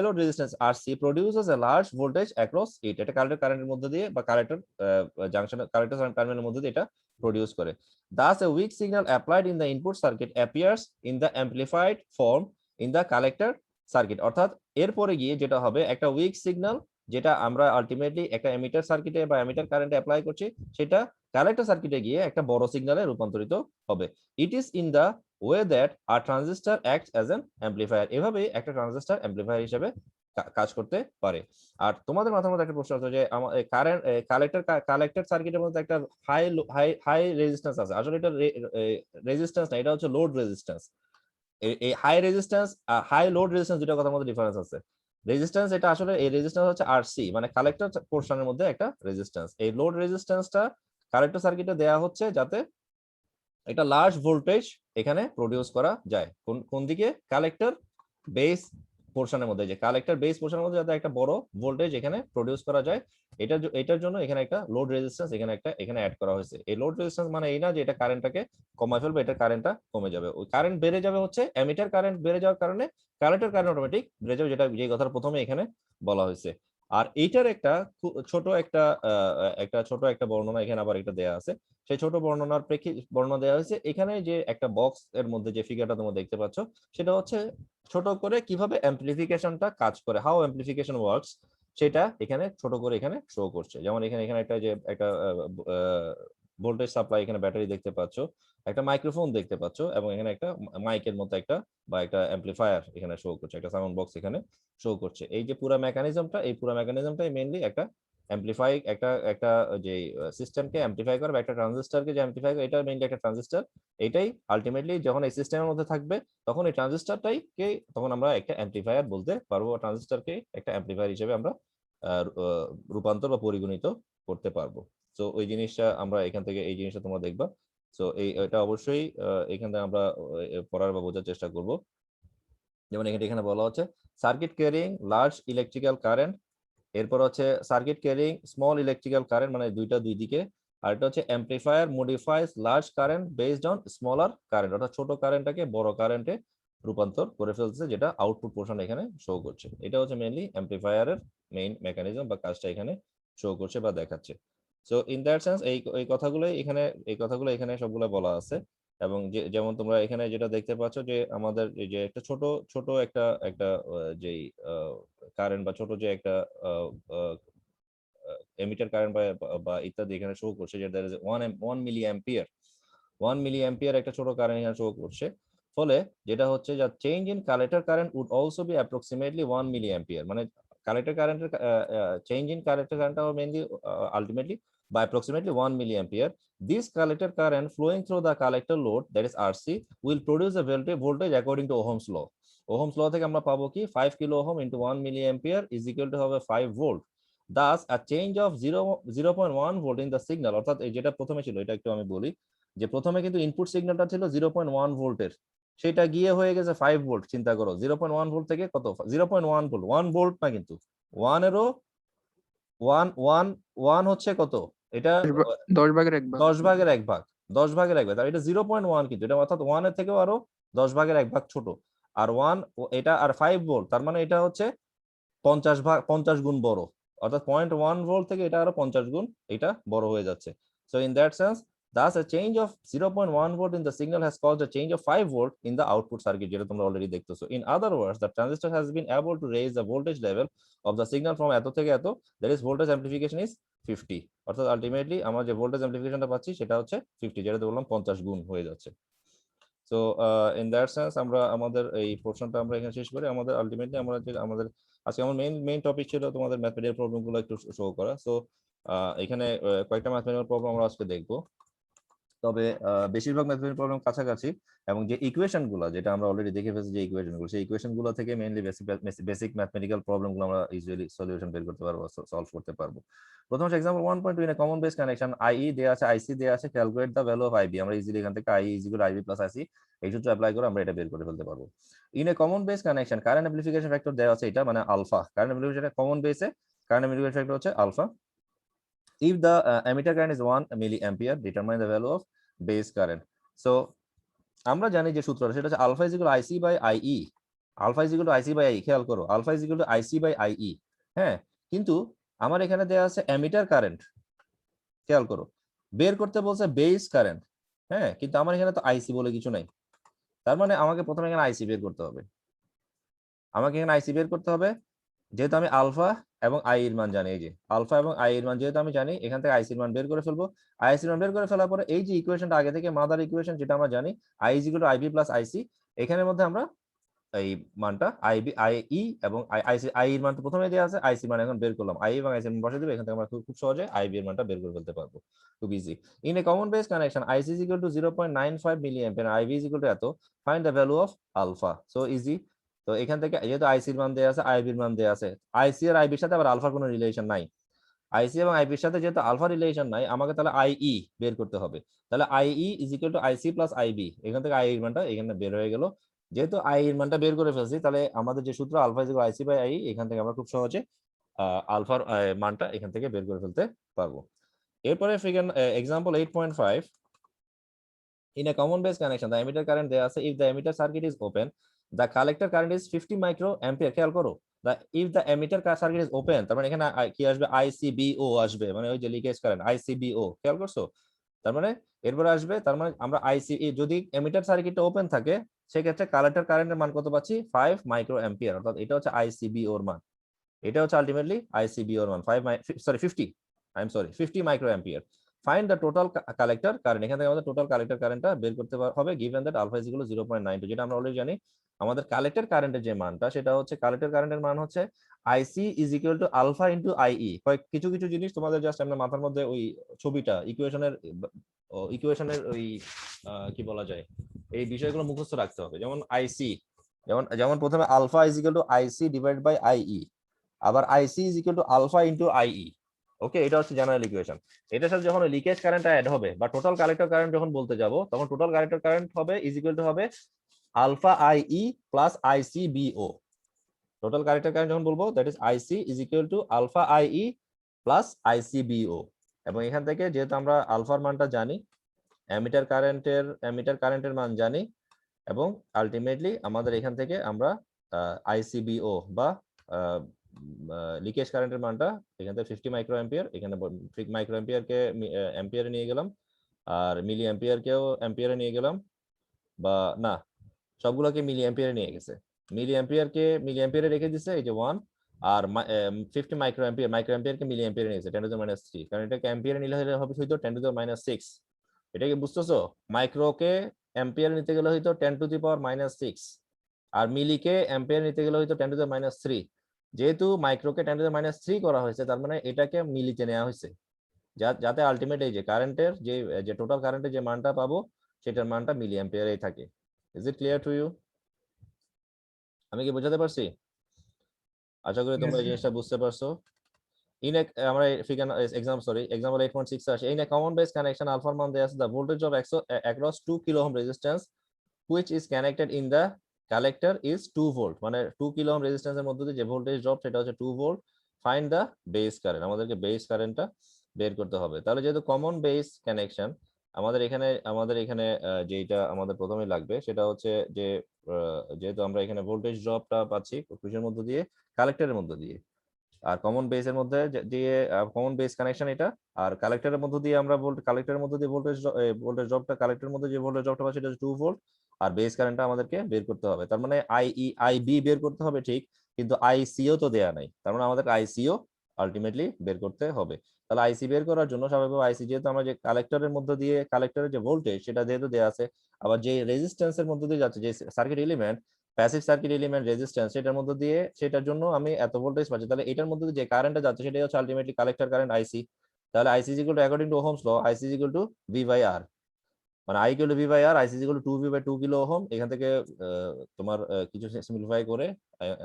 load resistance RC produces a large voltage across it। এটা কালেক্টর কারেন্টের মধ্যে দিয়ে বা কালেক্টর জাংশন কালেক্টর টার্মিনালের মধ্যে দিয়ে এটা প্রডিউস করে। Thus a weak signal applied in the input circuit appears in the amplified form in the collector circuit। অর্থাৎ এরপরে গিয়ে যেটা হবে, একটা উইক সিগন্যাল যেটা আমরা আলটিমেটলি একটা এমিটার সার্কিটে বা এমিটার কারেন্টে অ্যাপ্লাই করছি, সেটা কালেক্টর সার্কিটে গিয়ে একটা বড় সিগন্যালে রূপান্তরিত হবে। It is in the way that a transistor acts as an amplifier. এভাবেই একটা ট্রানজিস্টর অ্যাম্পলিফায়ার হিসেবে কাজ করতে পারে। আর তোমাদের মাথার মধ্যে একটা প্রশ্ন আছে যে কালেক্টর সার্কিটের মধ্যে একটা হাই রেজিস্ট্যান্স আছে, আসলে এটা রেজিস্ট্যান্স না, এটা হচ্ছে লোড রেজিস্ট্যান্স। এই হাই লোড রেজিস্ট্যান্স দুটোর কথার মধ্যে ডিফারেন্স আছে। রেজিস্ট্যান্স এটা আসলে এই রেজিস্ট্যান্স হচ্ছে আরসি, মানে কালেক্টর পোরশনের মধ্যে একটা রেজিস্ট্যান্স। এই লোড রেজিস্ট্যান্সটা কালেক্টর সার্কিটে দেয়া হচ্ছে যাতে একটা লার্জ ভোল্টেজ এখানে প্রডিউস করা যায়। কোন দিকে, কালেক্টর বেস পোরশনের মধ্যে, যে কালেক্টর বেস পোরশনের মধ্যে যাতে একটা বড় ভোল্টেজ এখানে প্রডিউস করা যায়, এটার জন্য এখানে একটা লোড রেজিস্ট্যান্স এখানে অ্যাড করা হয়েছে। এই লোড রেজিস্ট্যান্স মানে এই না যে এটা কারেন্টটাকে কমায় ফেলবে, এটা কারেন্টটা কমে যাবে। ওই কারেন্ট বেড়ে যাবে হচ্ছে এমিটার কারেন্ট বেড়ে যাওয়ার কারণে কালেক্টর কারেন্ট অটোমেটিক বেড়ে যাবে, যেটা যে কথাটা প্রথমে এখানে বলা হয়েছে। আর এইটার একটা ছোট একটা বর্ণনা এখানে আবার একটা দেয়া আছে। সেই ছোট বর্ণনার বর্ণনা দেওয়া হয়েছে এখানে, যে একটা বক্স এর মধ্যে যে ফিগারটা তোমরা দেখতে পাচ্ছ সেটা হচ্ছে ছোট করে কিভাবে অ্যাম্পলিফিকেশনটা কাজ করে, হাউ অ্যাম্পলিফিকেশন ওয়ার্কস, সেটা এখানে ছোট করে এখানে শো করছে। যেমন এখানে একটা যে একটা ভোল্টেজ সাপ্লাই, এখানে ব্যাটারি দেখতে পাচ্ছ, একটা মাইক্রোফোন দেখতে পাচ্ছ, এবং এখানে একটা মাইকের মতো একটা বা একটা অ্যাম্পলিফায়ার এখানে শো করছে, একটা সাউন্ড বক্স এখানে শো করছে। এই যে পুরো মেকানিজমটা, এই পুরো মেকানিজমটাই মেইনলি একটা অ্যাম্পলিফাই, একটা যে সিস্টেমকে অ্যাম্পলিফাই করে, বা একটা ট্রানজিস্টরকে যে অ্যাম্পলিফাই করে, এটা মেইনলি একটা ট্রানজিস্টর। এটাই আলটিমেটলি যখন এই সিস্টেমের মধ্যে থাকবে তখন এই ট্রানজিস্টরটাইকে তখন আমরা একটা অ্যাম্পলিফায়ার বলতে পারবো, ট্রানজিস্টরকে একটা অ্যাম্পলিফায়ার হিসেবে আমরা রূপান্তর বা পরিগণিত করতে পারবো। তো ওই জিনিসটা আমরা এখান থেকে, এই জিনিসটা তোমরা দেখবা। তো এটা অবশ্যই এখান থেকে আমরা পড়ার বা বোঝার চেষ্টা করব। যেমন এখানে বলা হচ্ছে circuit carrying large electrical current, এরপর হচ্ছে circuit carrying small electrical current, মানে দুইটা দুই দিকে। আর এটা হচ্ছে amplifier modifies large current based on smaller current, অর্থাৎ ছোট কারেন্টটাকে বড় কারেন্টে রূপান্তর করে ফেলছে, যেটা আউটপুট পোর্শন এখানে শো করছে। এটা হচ্ছে মেইনলি অ্যাম্পলিফায়ারের মেইন মেকানিজম বা কাজটা এখানে শো করছে বা দেখাচ্ছে। সো ইন দ্যাট সেন্স এই কথাগুলো এখানে সবগুলো বলা আছে। এবং যেমন তোমরা এখানে যেটা দেখতে পাচ্ছ যে আমাদের এই যে একটা ছোট ছোট একটা একটা যেই কারেন্ট বা ছোট যে একটা এমিটার কারেন্ট বা ইত্যাদি এখানে শো করছে, যে there is 1 milliampere, 1 milliampere একটা ছোট কারেন্ট এখানে শো করছে। ফলে যেটা হচ্ছে যে change in collector current would also be approximately 1 milliampere, মানে কালেক্টর কারেন্টের চেঞ্জ ইন কালেক্টর কারেন্টটা mainly ultimately by approximately 1 milliampere. This collector current flowing through the collector load, that is RC, will produce a voltage according to Ohm's law. Ohm's law থেকে আমরা পাবো কি 5 kilo ohm into 1 milliampere is equal to হবে 5 volt. Thus a change of 0.1 volt in the signal, অর্থাৎ এই যেটা প্রথমে ছিল, এটা একটু আমি বলি, যে প্রথমে কিন্তু ইনপুট সিগন্যালটা ছিল 0.1 ভোল্টের, সেটা গিয়ে হয়ে গেছে 5 ভোল্ট। চিন্তা করো 0.1 ভোল্ট থেকে কত, 0.1 ভোল্ট, 1 ভোল্ট না কিন্তু 1 এরও 1 হচ্ছে কত, এটা 10 ভাগের 1 ভাগ। 10 ভাগের 1 ভাগ, 10 ভাগের 1 ভাগ, তার এটা 0.1 কিন্তু এটা, অর্থাৎ 1 এর থেকেও আরো 10 ভাগের 1 ভাগ ছোট। আর 1 এটা আর 5 ভোল্ট, তার মানে এটা হচ্ছে 50 গুণ বড়, অর্থাৎ 0.1 ভোল্ট থেকে এটা আরো 50 গুণ এটা বড় হয়ে যাচ্ছে। So in that sense thus a change of 0.1 volt in the signal has caused a change of 5 volt in the output circuit, যেটা তোমরা অলরেডি দেখতেছো। In other words, the transistor has been able to raise the voltage level of the signal from এত থেকে এত, that is voltage amplification is 50, অর্থাৎ ultimately আমরা যে voltage অ্যাম্পলিফিকেশনটা পাচ্ছি সেটা হচ্ছে 50, যেটা বললাম 50 গুণ হয়ে যাচ্ছে। সো ইন দ্যাট সেন্স আমরা আমাদের এই পোর্শনটা আমরা এখানে শেষ করি। আমাদের আলটিমেটলি আমাদের আজকে আমার মেইন টপিক ছিল তোমাদের ম্যাথমেটিক্যাল প্রবলেমগুলো একটু শো করা। সো এখানে কয়েকটা ম্যাথমেটিক্যাল প্রবলেম আমরা আজকে দেখবো, তবে বেশিরভাগ ম্যাথমেটিক্যাল প্রবলেম কাছাকাছি, এবং যে ইকুয়েশন গুলো যেটা আমরা অলরেডি দেখে ফেলেছি, যে ইকুয়েশন গুলো, সেই ইকুয়েশন গুলো থেকে মেইনলি বেসিক ম্যাথমেটিক্যাল প্রবলেম গুলো আমরা ইজিলি সলিউশন বের করতে পারবো, সলভ করতে পারবো। প্রথম হচ্ছে example 1.2, in a common base connection IE দেয়া আছে, আইসি দেয়া আছে, calculate the value of IB. আমরা ইজিলি এখান থেকে IE is equal IB plus IC এই সূত্র অ্যাপ্লাই করে আমরা এটা বের করে ফেলতে পারবো। In a common base connection current amplification factor দেওয়া আছে, এটা মানে আলফা, কারেন্ট অ্যামপ্লিফিকেশন কমন বেসে কারেন্ট অ্যামপ্লিফিকেশন ফ্যাক্টর হচ্ছে alpha. If the emitter current is 1 milliampere, determine the value of base current. So আমরা জানি যে সূত্রটা সেটা হচ্ছে alpha is equal IC by IE, alpha is equal IC by I, খেয়াল করো alpha is equal IC by IE. হ্যাঁ, কিন্তু আমার এখানে দেওয়া আছে এমিটার কারেন্ট, খেয়াল করো বের করতে বলছে বেস কারেন্ট। হ্যাঁ, কিন্তু আমার এখানে তো আইসি বলে কিছু নাই, তার মানে আমাকে প্রথমে এখানে আইসি বের করতে হবে। আমাকে এখানে আইসি বের করতে হবে, যেহেতু আমি আলফা এবং আই এর মান জানি, এই যে আলফা এবং আই এর মান যেহেতু আমি জানি, এখান থেকে আইসির মান বের করে ফেলবো। আইসির মান বের করে ফেলার পরে এই যে ইকুয়েশনটা আগে থেকে মাদার ইকুয়েশন যেটা আমরা জানি, I is equal to IB plus IC, এখানের মধ্যে আমরা এই মানটা আইবি আইই এবং আইসি আই এর মান তো প্রথমে দেওয়া আছে, আইসি মান এখন বের করলাম, আই এবং আইসি মান বসিয়ে দেব, এখান থেকে আমরা খুব সহজে আইবি এর মানটা বের করে ফেলতে পারবো, খুব easy. In a common base connection IC is equal to 0.95 milliampere, IB is equal to এত, find the value of alpha. So easy. তো এখান থেকে যেহেতু আইসির মান দেওয়া আছে, আইবির মান দেওয়া আছে, আইসি আর আইবির সাথে আবার আলফার কোনো রিলেশন নাই, আইসি এবং আইবির সাথে যেহেতু আলফা রিলেশন নাই, আমাকে তাহলে আইই বের করতে হবে। তাহলে IE is equal to IC plus IB, এখান থেকে আই এর মানটা এখানে বের হয়ে গেল। যেহেতু আই এর মানটা বের করে ফেলছি, তাহলে আমাদের যে সূত্র alpha is equal IC by I, এখান থেকে আমরা খুব সহজে আলফার মানটা এখান থেকে বের করে ফেলতে পারবো। এরপরে figure example 8.5, in a common base connection the emitter current দেয়া আছে, if the emitter circuit is open the collector current is 50 microampere, খেয়াল করো if the emitter circuit is open, তার মানে এখানে কি আসবে, ICBO আসবে, মানে ওই যে লিকেজ কারেন্ট ICBO, খেয়াল করছো? তার মানে এরপরে আসবে, তার মানে আমরা যদি এমিটার সার্কিটটা ওপেন থাকে সেক্ষেত্রে কালেক্টর কারেন্টের মান কত পাচ্ছি, 5 মাইক্রো অ্যাম্পিয়ার, অর্থাৎ এটা হচ্ছে ICBO এর মান, এটা হচ্ছে আলটিমেটলি ICBO এর মান 50 microampere. Find the total collector current, এখান থেকে আমাদের টোটাল কালেক্টর কারেন্টটা বের করতে হবে given that alpha is equal to 0.92, যেটা আমরা অলরেডি জানি। আমাদের কালেক্টর কারেন্টের যে মানটা সেটা হচ্ছে, কালেক্টর কারেন্টের মান হচ্ছে IC is equal to alpha into IE। কিছু কিছু জিনিস তোমাদের জাস্ট আমরা মাথার মধ্যে ওই ছবিটা ইকুয়েশনের ওই কি বলা যায়, এই বিষয়গুলো মুখস্থ রাখতে হবে। যেমন IC, যেমন প্রথমে alpha is equal to IC divide by IE, আবার IC is equal to alpha into IE। Okay, এটা হচ্ছে জেনারেল ইকুয়েশন। এটার সাথে যখন লিকেজ কারেন্ট অ্যাড হবে বা টোটাল কালেক্টর কারেন্ট যখন বলতে যাব, তখন টোটাল কালেক্টর কারেন্ট হবে ইজ ইকুয়াল টু হবে alpha IE plus ICBO। Total collector current যখন বলবো, that is IC is equal to alpha IE plus ICBO। এবং এখান থেকে যেহেতু আমরা আলফার মানটা জানি, অ্যামিটার কারেন্টের মান জানি, এবং আলটিমেটলি আমাদের এখান থেকে আমরা ICBO বা লিকেজ কারেন্টের মানটা এখান থেকে 50 মাইক্রো অ্যাম্পিয়ার, এখানে মাইক্রো অ্যাম্পিয়ারকে অ্যাম্পিয়ারে নিয়ে গেলাম, আর মিলি অ্যাম্পিয়ারকেও অ্যাম্পিয়ারে নিয়ে গেলাম, বা না, সবগুলোকে মিলি অ্যাম্পিয়ারে নিয়ে গেছে। মিলি অ্যাম্পিয়ারে রেখে দিছে এই যে 1, আর 50 মাইক্রো অ্যাম্পিয়ারকে মিলি অ্যাম্পিয়ারে নিয়েছে 10 টু দি মাইনাস 3, কারণ এটাকে অ্যাম্পিয়ারে নিলে হবে হয়তো 10 টু দি মাইনাস 6। এটা কি বুঝতেছো? মাইক্রোকে অ্যাম্পিয়ারে নিতে গেলে হয়তো 10 টু দি পাওয়ার মাইনাস 6, আর মিলিকে অ্যাম্পিয়ারে নিতে গেলে হয়তো 10 টু দি মাইনাস 3। যেহেতু মাইক্রোকে 10 টু দি মাইনাস 3 করা হয়েছে, তার মানে এটাকে মিলিতে নেওয়া হয়েছে, যাতে আলটিমেট এই যে কারেন্টের যে টোটাল কারেন্টের যে মানটা পাবো সেটার মানটা মিলি অ্যাম্পিয়ারেই থাকে। Is it clear to you? আমি কি বোঝাতে পারছি? আশা করি তোমরা এই জিনিসটা বুঝতে পারছো। আমরা example 8.6 আসে, in a common base connection alpha মান দেয়া আছে, the voltage of across 2 kilo ohm resistance which is connected in the collector is 2 volt, মানে 2 kilo ohm resistance এর মধ্যে দিয়ে যে ভোল্টেজ ড্রপ সেটা হচ্ছে 2 volt. Find the base current, আমাদেরকে বেস কারেন্টটা বের করতে হবে। তাহলে যেহেতু কমন বেস কানেকশন, আমাদের এখানে যেটা আমাদের প্রথমেই লাগবে সেটা হচ্ছে যে যেহেতু আমরা এখানে ভোল্টেজ ড্রপটা পাচ্ছি কিসের মধ্যে দিয়ে, কালেক্টরের মধ্যে দিয়ে, আর কমন বেসের মধ্যে দিয়ে কমন বেস কানেকশন এটা, আর কালেক্টরের মধ্যে দিয়ে আমরা কালেক্টরের মধ্যে দিয়ে ভোল্টেজ ড্রপটা, কালেক্টরের মধ্যে যে ভোল্টেজ ড্রপটা পাচ্ছি সেটা হচ্ছে 2 ভোল্ট, আর বেস কারেন্টটা আমাদেরকে বের করতে হবে। তার মানে IB বের করতে হবে ঠিক, কিন্তু ICও তো দেয়া নাই, তার মানে আমাদেরকে ICও আলটিমেটলি বের করতে হবে। তাহলে IC বের করার জন্য স্বাভাবিকভাবে IC, যেহেতু আমরা যে কালেক্টরের মধ্যে দিয়ে কালেক্টরের যে ভোল্টেজ সেটা যেহেতু দেয়া আছে, আবার যে রেজিস্ট্যান্সের মধ্যে দিয়ে যাচ্ছে যে circuit element, passive circuit element resistance, সেটার মধ্যে দিয়ে, সেটার জন্য আমি এত ভোল্টেজ পাচ্ছি, তাহলে এটার মধ্যে দিয়ে যে কারেন্টটা যাচ্ছে সেটাই হচ্ছে আলটিমেটলি কালেক্টর কারেন্ট IC। তাহলে IC is equal to, according to Ohm's law, IC is equal to V/R, মানে I equal to V/R, IC is equal to 2V/2 kilo ohm. এখান থেকে তোমার কিছু সিম্পলিফাই করে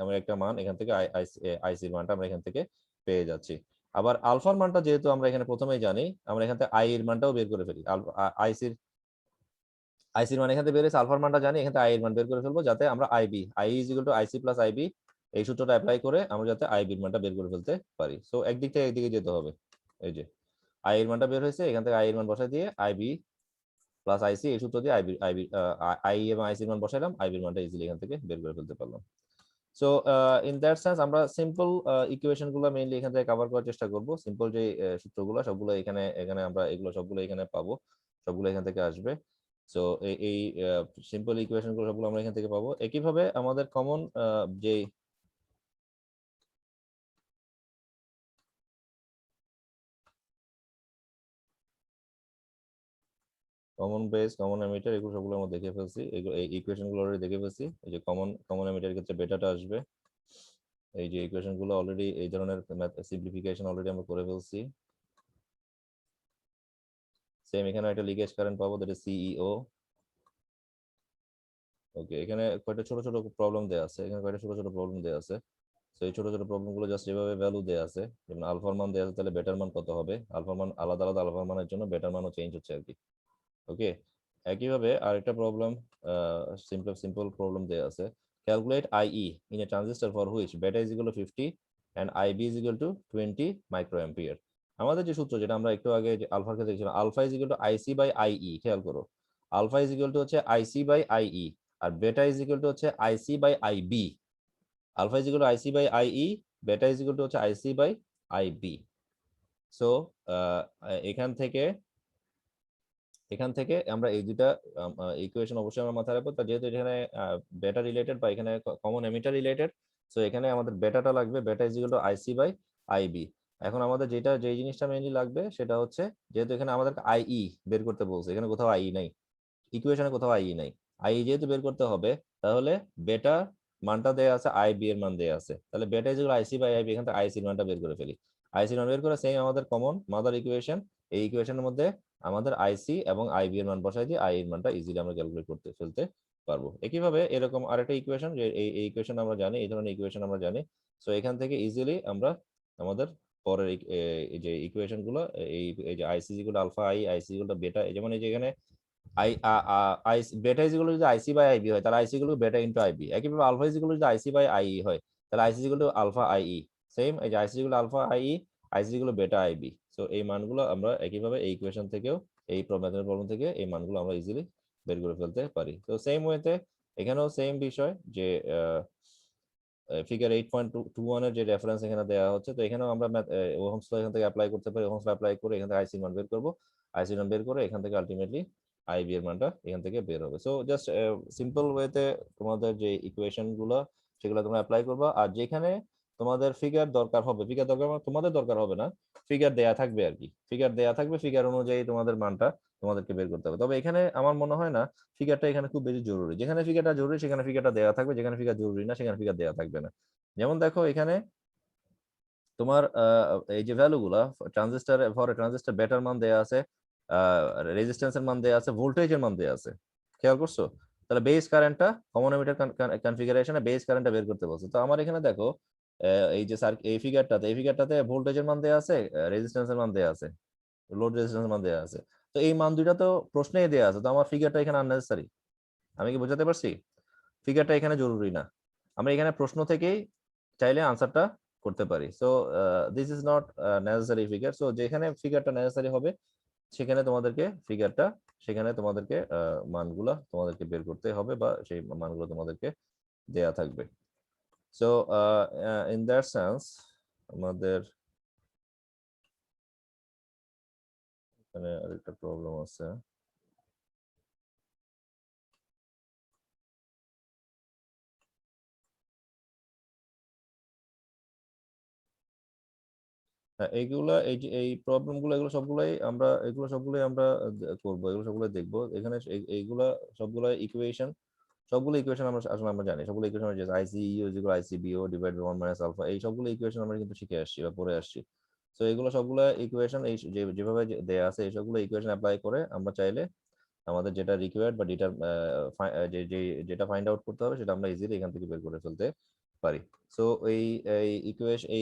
আমরা একটা মান এখান থেকে IC এর মানটা আমরা এখান থেকে পেয়ে যাচ্ছি। আবার আলফার মানটা যেহেতু আমরা এখানে প্রথমেই জানি, আমরা এখান থেকে I এর মানটাও বের করে ফেলি। আইসির মান এখান থেকে বের হয়েছে, আলফার মানটা জানি, এখান থেকে আই এর মান বের করে ফেলবো, যাতে আমরা IB I is equal to IC plus IB এই সূত্রটা অ্যাপ্লাই করে আমরা যাতে আইবি এর মানটা বের করে ফেলতে পারি। সো একদিক থেকে একদিকে যেতে হবে। এই যে আই এর মানটা বের হয়েছে, এখান থেকে আই এর মান বসাই দিয়ে IB প্লাস IC এই সূত্র দিয়ে আই এবং IC এর মান বসাইলাম, IB এর মানটা ইজিলি এখান থেকে বের করে ফেলতে পারলাম। সো ইন দ্যাট সেন্স আমরা সিম্পল ইকুয়েশন গুলো মেইনলি এখান থেকে কভার করার চেষ্টা করব। সিম্পল যে সূত্রগুলো সবগুলো এখানে আমরা এগুলো সবগুলো এখানে পাবো, সবগুলো এখান থেকে আসবে। সো এই সিম্পল ইকুয়েশন গুলো সবগুলো আমরা এখান থেকে পাবো। একইভাবে আমাদের কমন যে কমন বেস, কমন এমিটার, এগুলো সবগুলো আমরা দেখে ফেলছি, এই ইকুয়েশন গুলো অলরেডি দেখে ফেলছি। এই যে কমন এমিটার ক্ষেত্রে বেটাটা আসবে, এই যে ইকুয়েশন গুলো অলরেডি এই ধরনের সিম্পলিফিকেশন অলরেডি আমরা করে ফেলছি। সেম এখানে একটা লিকেজ কারেন্ট পাবো, দ্যাট ইজ CEO। ওকে, এখানে কয়টা ছোট ছোট প্রবলেম দেয়া আছে, তো এই ছোট ছোট প্রবলেম গুলো জাস্ট এভাবে ভ্যালু দেয়া আছে, যেমন আলফার মান দেয়া আছে, তাহলে বেটার মান কত হবে, আলফার মান আলাদা আলাদা আলফার মানের জন্য বেটার মানও চেঞ্জ হচ্ছে আর কি। ওকে, একইভাবে আরেকটা প্রবলেম, সিম্পল প্রবলেম দেয়া আছে, calculate IE in a transistor for which beta is equal to 50 and IB is equal to 20 micro ampere. আমাদের যে সূত্র, যেটা আমরা একটু আগে আলফার ক্ষেত্রে দেখছিলাম, alpha is equal to IC by IE, খেয়াল করো, আলফা ইজ ইকুয়াল টু হচ্ছে IC বাই IE, আর বেটা ইজ ইকুয়াল টু হচ্ছে IC by IB। Alpha is equal to IC by IE, beta is equal to হচ্ছে আইসি by IB. So এখান থেকে আমরা এই দুইটা ইকুয়েশন অবশ্যই আমরা মাথায় রাখবো। যেহেতু এখানে বেটা রিলেটেড বা এখানে কমন এমিটার রিলেটেড, সো এখানে আমাদের বেটাটা লাগবে, beta is equal to IC by IB. এখন আমাদের যেই জিনিসটা মেইনলি লাগবে সেটা হচ্ছে, যেহেতু এখানে আমাদের আইই বের করতে বলছে, এখানে কোথাও আইই নাই, ইকুয়েশনে কোথাও আইই নাই, আইই যেহেতু বের করতে হবে, তাহলে বেটা মানটা দেয়া আছে, আইবি এর মান দেয়া আছে, তাহলে beta is equal IC by IB, এখান থেকে আইসি মানটা বের করে ফেলি। আইসি মান বের করে সেম আমাদের কমন মাদার ইকুয়েশন, এই ইকুয়েশনের মধ্যে আমাদের আইসি এবং আইবি এর মান বসাই দিয়ে আই এর মানটা ইজিলি আমরা ক্যালকুলেট করতে ফেলতে পারবো। একইভাবে এরকম আরেকটা ইকুয়েশন, যে এই ইকুয়েশন আমরা জানি, এই ধরনের ইকুয়েশন আমরা জানি, সো এখান থেকে ইজিলি আমরা আমাদের পরের এই যে ইকুয়েশন গুলো, এই যে IC equal to alpha I, IC equal to beta, যেমন এই যে এখানে আই বেটা ইজ ইকুয়াল টু যদি আইসি বাই আইবি হয়, তাহলে IC equal to beta into IB. একইভাবে আলফা ইজ ইকুয়াল টু যদি আইসি বাই আইই হয়, তাহলে IC equal to alpha IE. Same এই যে IC equal to alpha IE, IC equal to beta IB. So এই মানগুলো আমরা একইভাবে এই ইকুয়েশন থেকেও, এই ম্যাথমেটিক্যাল প্রবলেম থেকে এই মানগুলো আমরা ইজিলি বের করে ফেলতে পারি। তো সেম ওয়েতে এখানেও সেম বিষয়, যে ফিগার 8.21 এর যে রেফারেন্স এখানে দেওয়া হচ্ছে, তো এখানেও আমরা ওহমস ল এখান থেকে অ্যাপ্লাই করতে পারি। ওহমস ল অ্যাপ্লাই করে এখান থেকে আইসি মান বের করব, আইসি মান বের করে এখান থেকে আলটিমেটলি আইবি এর মানটা এখান থেকে বের হবে। সো জাস্ট সিম্পল ওয়েতে তোমাদের যে ইকুয়েশন গুলো সেগুলো তোমরা অ্যাপ্লাই করবা। আর যেখানে তোমাদের ফিগার দরকার হবে, ফিগার দরকার মানে তোমাদের দরকার হবে না, ফিগার দেয়া থাকবে আর কি, ফিগার দেয়া থাকবে, ফিগার অনুযায়ী তোমাদের মানটা তোমাদেরকে বের করতে হবে। তবে এখানে আমার মনে হয় না ফিগারটা এখানে খুব বেশি জরুরি। যেখানে ফিগারটা জরুরি সেখানে ফিগারটা দেওয়া থাকবে, যেখানে ফিগার জরুরি না সেখানে ফিগার দেওয়া থাকবে না। যেমন দেখো এখানে তোমার এই যে ভ্যালুগুলা, ট্রানজিস্টার বেটার মান দেয়া আছে, রেজিস্ট্যান্সের মান দেয়া আছে, ভোল্টেজের মান দেয়া আছে, খেয়াল করছো? তাহলে বেস কারেন্টটা কমন এমিটার কনফিগারেশনে বেস কারেন্টটা বের করতে বলছে। তো আমার এখানে দেখো এই যে এই ফিগারটাতে ভোল্টেজের মান দেয়া আছে, রেজিস্ট্যান্সের মান দেয়া আছে, লোড রেজিস্ট্যান্সের মান দেয়া আছে। তো এই মান দুইটা তো প্রশ্নেই দেয়া আছে, তো আমার ফিগারটা এখানে আননেসেসারি। আমি কি বোঝাতে পারছি? ফিগারটা এখানে জরুরি না, আমরা এখানে প্রশ্ন থেকেই চাইলে আনসারটা করতে পারি। So this is not necessary figure. So যেখানে ফিগারটা নেসেসারি হবে সেখানে তোমাদেরকে মানগুলা তোমাদেরকে বের করতে হবে, বা সেই মানগুলো তোমাদেরকে দেয়া থাকবে। সো ইন দ্যাট সেন্স আমাদের এখানে আরেকটা প্রবলেম আছে। এইগুলা এই প্রবলেমগুলো এগুলো সবগুলাই আমরা করবো, এগুলো সবগুলাই দেখবো। এখানে সবগুলো ইকুয়েশন আমরা আসলে আমরা জানি, সবগুলো ইকুয়েশন যে IC U is equal IC BO divide by 1 minus alpha, এই সবগুলো ইকুয়েশন আমরা কিন্তু শিখে আসছি বা পড়ে আসছি। তো এগুলো সবগুলো ইকুয়েশন এই যেভাবে দেয়া আছে এই সবগুলো ইকুয়েশন অ্যাপ্লাই করে আমরা চাইলে আমাদের যেটা রিকোয়ার্ড বা যেটা ফাইন্ড আউট করতে হবে সেটা আমরা ইজিলি এখান থেকে বের করে ফেলতে পারি। সো এই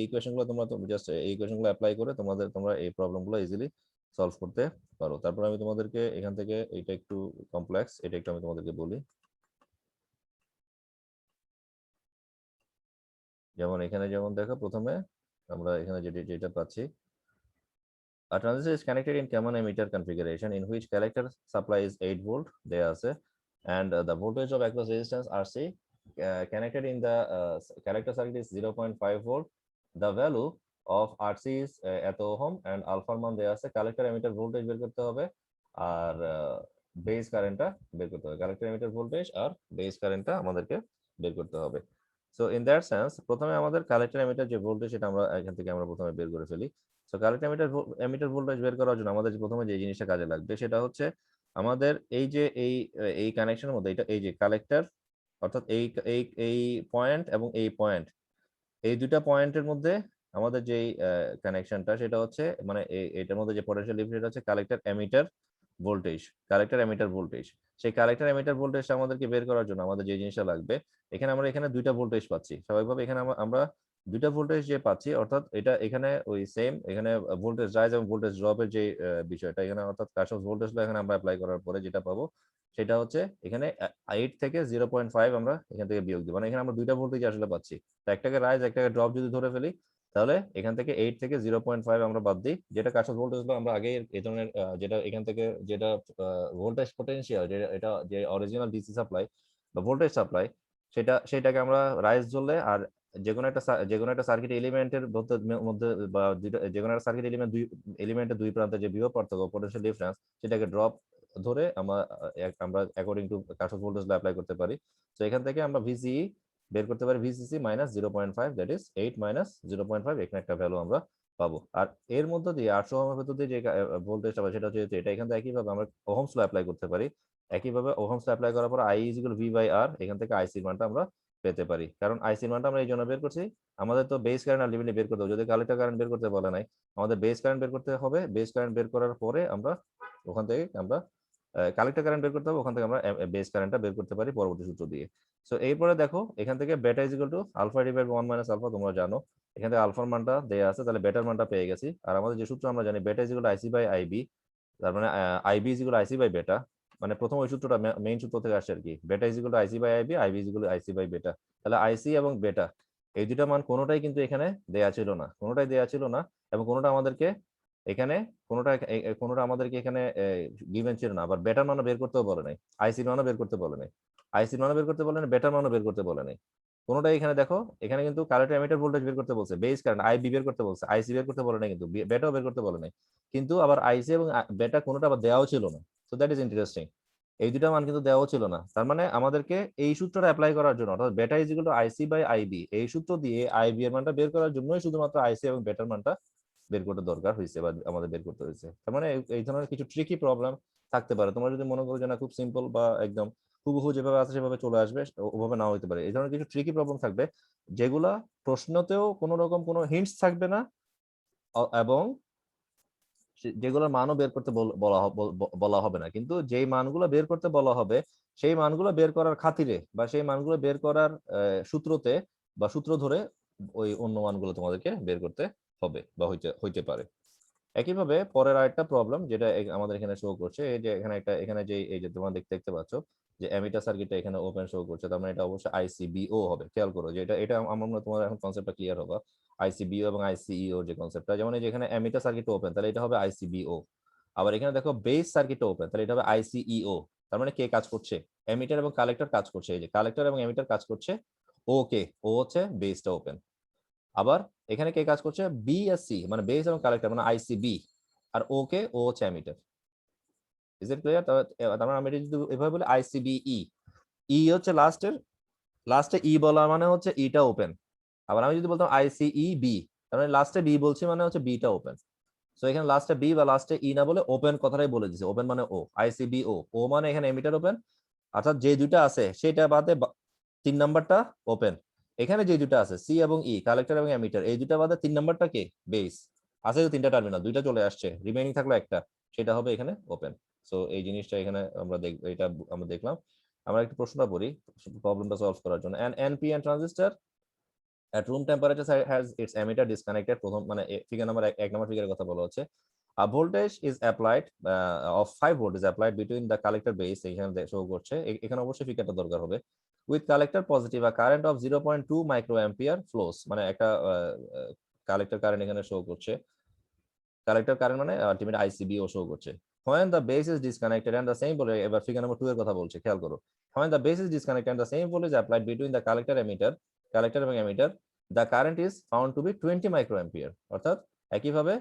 ইকুয়েশনগুলো তোমরা জাস্ট এই ইকুয়েশনগুলো অ্যাপ্লাই করে তোমরা এই প্রবলেমগুলো ইজিলি সলভ করতে পারো। তারপর আমি তোমাদেরকে এখান থেকে এটা একটু কমপ্লেক্স, এটা একটু আমি তোমাদেরকে বলি। যেমন এখানে দেখো প্রথমে আমরা এখানে যেটা পাচ্ছি, a transistor is connected in common emitter configuration in which collector supply is 8 volt দেয়া আছে, and the voltage of across resistance RC connected in the collector circuit is 0.5 volt. The value of RC is এত ohm and alpha মান দেয়া আছে। Collector emitter voltage বের করতে হবে আর base কারেন্টটা বের করতে হবে। কালেক্টর এমিটার ভোল্টেজ আর বেস কারেন্টটা আমাদেরকে বের করতে হবে। সো ইন দ্যাট সেন্স প্রথমে আমাদের কালেক্টর এমিটার যে ভোল্টেজ সেটা আমরা এখান থেকে আমরা প্রথমে বের করে ফেলি। সো কালেক্টর এমিটার ভোল্টেজ বের করার জন্য আমাদের প্রথমে যে জিনিসটা কাজে লাগবে সেটা হচ্ছে আমাদের এই যে এই কানেকশনের মধ্যে এই যে কালেক্টর, অর্থাৎ এই পয়েন্ট এবং এই পয়েন্ট, এই দুটা পয়েন্টের মধ্যে আমাদের যে কানেকশনটা সেটা হচ্ছে মানে এটার মধ্যে যে পটেনশিয়াল ডিফারেন্স হচ্ছে কালেক্টর এমিটার ভোল্টেজ। সেই কালেক্টর এমিটার ভোল্টেজটা আমাদেরকে বের করার জন্য আমাদের যে জিনিসটা লাগবে, আমরা এখানে দুইটা ভোল্টেজ পাচ্ছি স্বাভাবিকভাবে। এখানে আমরা দুইটা ভোল্টেজ যে পাচ্ছি, অর্থাৎ এখানে ওই সেম এখানে ভোল্টেজ রাইজ এবং ভোল্টেজ ড্রপের যে বিষয়টা এখানে, অর্থাৎ কারশফস ভোল্টেজ ল এখানে আমরা অ্যাপ্লাই করার পরে যেটা পাবো সেটা হচ্ছে এখানে 8 থেকে 0.5 আমরা এখান থেকে বিয়োগ দিব। মানে এখানে আমরা দুইটা ভোল্টেজ আসলে পাচ্ছি, তো একটাকে রাইজ একটাকে ড্রপ যদি ধরে ফেলি তাহলে এখান থেকে 8 থেকে 0.5 আমরা বাদ দিই, যেটা কারশফস ভোল্টেজ ল আমরা আগে এই ধরনের যেটা এখান থেকে যেটা ভোল্টেজ পটেনশিয়াল এটা যে অরিজিনাল ডিসি সাপ্লাই বা ভোল্টেজ সাপ্লাই সেটাকে আমরা রাইজ ধরলে আর যে কোনো একটা সার্কিট এলিমেন্টের মধ্যে বা যে কোনো একটা সার্কিট এলিমেন্ট এলিমেন্টের দুই প্রান্তে যে বিভব পার্থক্য পোটেনশিয়াল ডিফারেন্স সেটাকে ড্রপ ধরে আমরা according to Kirchhoff voltage law apply করতে পারি। তো এখান থেকে আমরা ভিসিই বের করতে পারি VCC minus 0.5 that is 8 minus 0.5 এখানে একটা ভ্যালু আমরা পাবো। আর এর মধ্যে দিয়ে 800 ওহমের ভেতর দিয়ে যে ভোল্টেজটা পাবো সেটা হচ্ছে এটা। এখান থেকে একইভাবে আমরা ওহমস ল অ্যাপ্লাই করতে পারি। একইভাবে ওহমস ল অ্যাপ্লাই করার পর I is equal V by R, এখান থেকে আইসির মানটা আমরা পেতে পারি। কারণ আইসির মানটা আমরা এই জন্য বের করছি, আমাদের তো বেস কারেন্ট আলটিমেটলি বের করতে হবে। যদি কালেক্টর কারেন্ট বের করতে বলে নাই, আমাদের বেস কারেন্ট বের করতে হবে। বেস কারেন্ট বের করার পরে আমরা ওখান থেকে আমরা কালেক্টর কারেন্ট বের করতে হবে, ওখান থেকে আমরা বেস কারেন্টটা বের করতে পারি পরবর্তী সূত্র দিয়ে। সো এরপরে দেখো এখান থেকে beta is equal to alpha divide 1 minus alpha, তোমরা জানো এখান থেকে আলফার মানটা দেয়া আছে, তাহলে বেটার মানটা পেয়ে গেছি। আর আমাদের যে সূত্র আমরা জানি beta is equal IC by IB, তার মানে IB is equal IC by beta, মানে প্রথম ওই সূত্রটা মেইন সূত্র থেকে আসছে আর কি। Beta is equal to IC by IB, IB is equal to IC by beta. তাহলে আইসি এবং বেটা এই দুটা মান কোনোটাই কিন্তু এখানে দেয়া ছিল না, কোনোটাই দেয়া ছিল না, এবং কোনোটা আমাদেরকে এখানে কোনোটা আমাদেরকে এখানে গিভেন ছিল না। আবার বেটার মানও বের করতেও বলে নাই, আইসির মানও বের করতে বলে নাই, আইসির মানও বের করতে বলে নাই, বেটার মানও বের করতে বলে নাই, কোনোটাই। এখানে দেখো এখানে কিন্তু কালেক্টর এমিটার ভোল্টেজ বের করতে বলছে, বেস কারেন্ট আইবি বের করতে বলছে, আইসি বের করতে বলে নাই, কিন্তু বেটাও বের করতে বলে নাই। কিন্তু আবার আইসি এবং বেটা কোনোটা আবার দেওয়াও ছিল না। সো দ্যাট ইজ ইন্টারেস্টিং, এই দুটা মান কিন্তু দেওয়াও ছিল না। তার মানে আমাদেরকে এই সূত্রটা অ্যাপ্লাই করার জন্য, অর্থাৎ beta is equal to IC by IB, এই সূত্র দিয়ে আইবি এর মানটা বের করার জন্যই শুধুমাত্র আইসি এবং বেটার মানটা বের করতে দরকার হয়েছে বা আমাদের বের করতে হয়েছে। তার মানে এই ধরনের কিছু ট্রিকি প্রবলেম থাকতে পারে। তোমরা যদি মনে করো যে না খুব সিম্পল বা একদম হুবহু যেভাবে আছে সেভাবে চলে আসবে, ওভাবে নাও হতে পারে। এই ধরনের কিছু ট্রিকি প্রবলেম থাকবে যেগুলা প্রশ্নতেও কোনো রকম কোনো হিন্টস থাকবে না, এবং যেগুলোর মানও বের করতে বলা হবে না। কিন্তু যেই মানগুলো বের করতে বলা হবে সেই মানগুলো বের করার খাতিরে বা সেই মানগুলো বের করার সূত্রতে বা সূত্র ধরে ওই অন্য মানগুলো তোমাদেরকে বের করতে হবে বা হইতে পারে। একইভাবে পরের আরেকটা প্রবলেম যেটা আমাদের এখানে শো করছে, এই যে এখানে যে এই যে তোমরা দেখতে পাচ্ছ যে অ্যামিটার সার্কিটটা এখানে ওপেন শো করছে, তার মানে এটা অবশ্যই আইসিবিও হবে। খেয়াল করো যে এটা আমার মনে হয় তোমার এখন কনসেপ্টটা ক্লিয়ার হবে। আইসিবিও এবং আইসিইও যে কনসেপ্টটা, যেমন এই যে এখানে অ্যামিটার সার্কিট ওপেন, তাহলে এটা হবে আইসিবিও। আবার এখানে দেখো বেস সার্কিটটা ওপেন, তাহলে এটা হবে আইসিইও। তার মানে কে কাজ করছে? অ্যামিটার এবং কালেক্টর কাজ করছে। এই যে কালেক্টর এবং অ্যামিটার কাজ করছে, ও হচ্ছে বেসটা ওপেন। আবার এখানে কে কাজ করছে? বিএসসি, মানে বেস এবং কালেক্টর, মানে আইসিবি। আর ও হচ্ছে অ্যামিটার। Is it clear? তার মানে আমি যদি এভাবে বলি আইসিবিই, হচ্ছে লাস্টে ই বলা মানে হচ্ছে ইটা ওপেন। আবার আমি যদি বলতাম আইসিই বি, তার মানে লাস্টে বি বলছি মানে হচ্ছে বিটা ওপেন। সো এখানে লাস্টে বি বা লাস্টে ই না বলে ওপেন কথাটাই বলে দিছে। ওপেন মানে ও, আইসিবিও, ও মানে এখানে এমিটার ওপেন, অর্থাৎ যে দুইটা আছে সেটা বাদে 3 নাম্বারটা ওপেন। এখানে যে দুইটা আছে সি এবং ই, কালেক্টর এবং এমিটার, এই দুইটা বাদে 3 নাম্বারটা কে? বেস। আছে তো 3টা টার্মিনাল, দুইটা চলে আসছে, রিমেইনিং থাকলো একটা, সেটা হবে এখানে ওপেন। সো এই জিনিসটা এখানে আমরা এটা আমরা দেখলাম। আমরা একটু প্রশ্নটা পড়ি প্রবলেমটা সলভ করার জন্য। an NPN transistor at room temperature has its emitter disconnected। প্রথম মানে ফিগার নাম্বার 1 নম্বর ফিগারের কথা বলা হচ্ছে। A voltage is applied of 5 volt is applied between the collector base, এখানে শো করছে, এখানে অবশ্যই ফিগারটা দরকার হবে। With collector positive a current of 0.2 microampere flows, মানে একটা কালেক্টর কারেন্ট এখানে শো করছে। কালেক্টর কারেন্ট মানে আলটিমেট আইসিবি ও শো করছে। When the base is disconnected and the same voltage, এবার ফিগার নাম্বার 2 এর কথা বলছে, খেয়াল করো। When the base is disconnected and the same voltage applied between the collector এবং emitter, the current is found to be 20 microampere। অর্থাৎ একইভাবে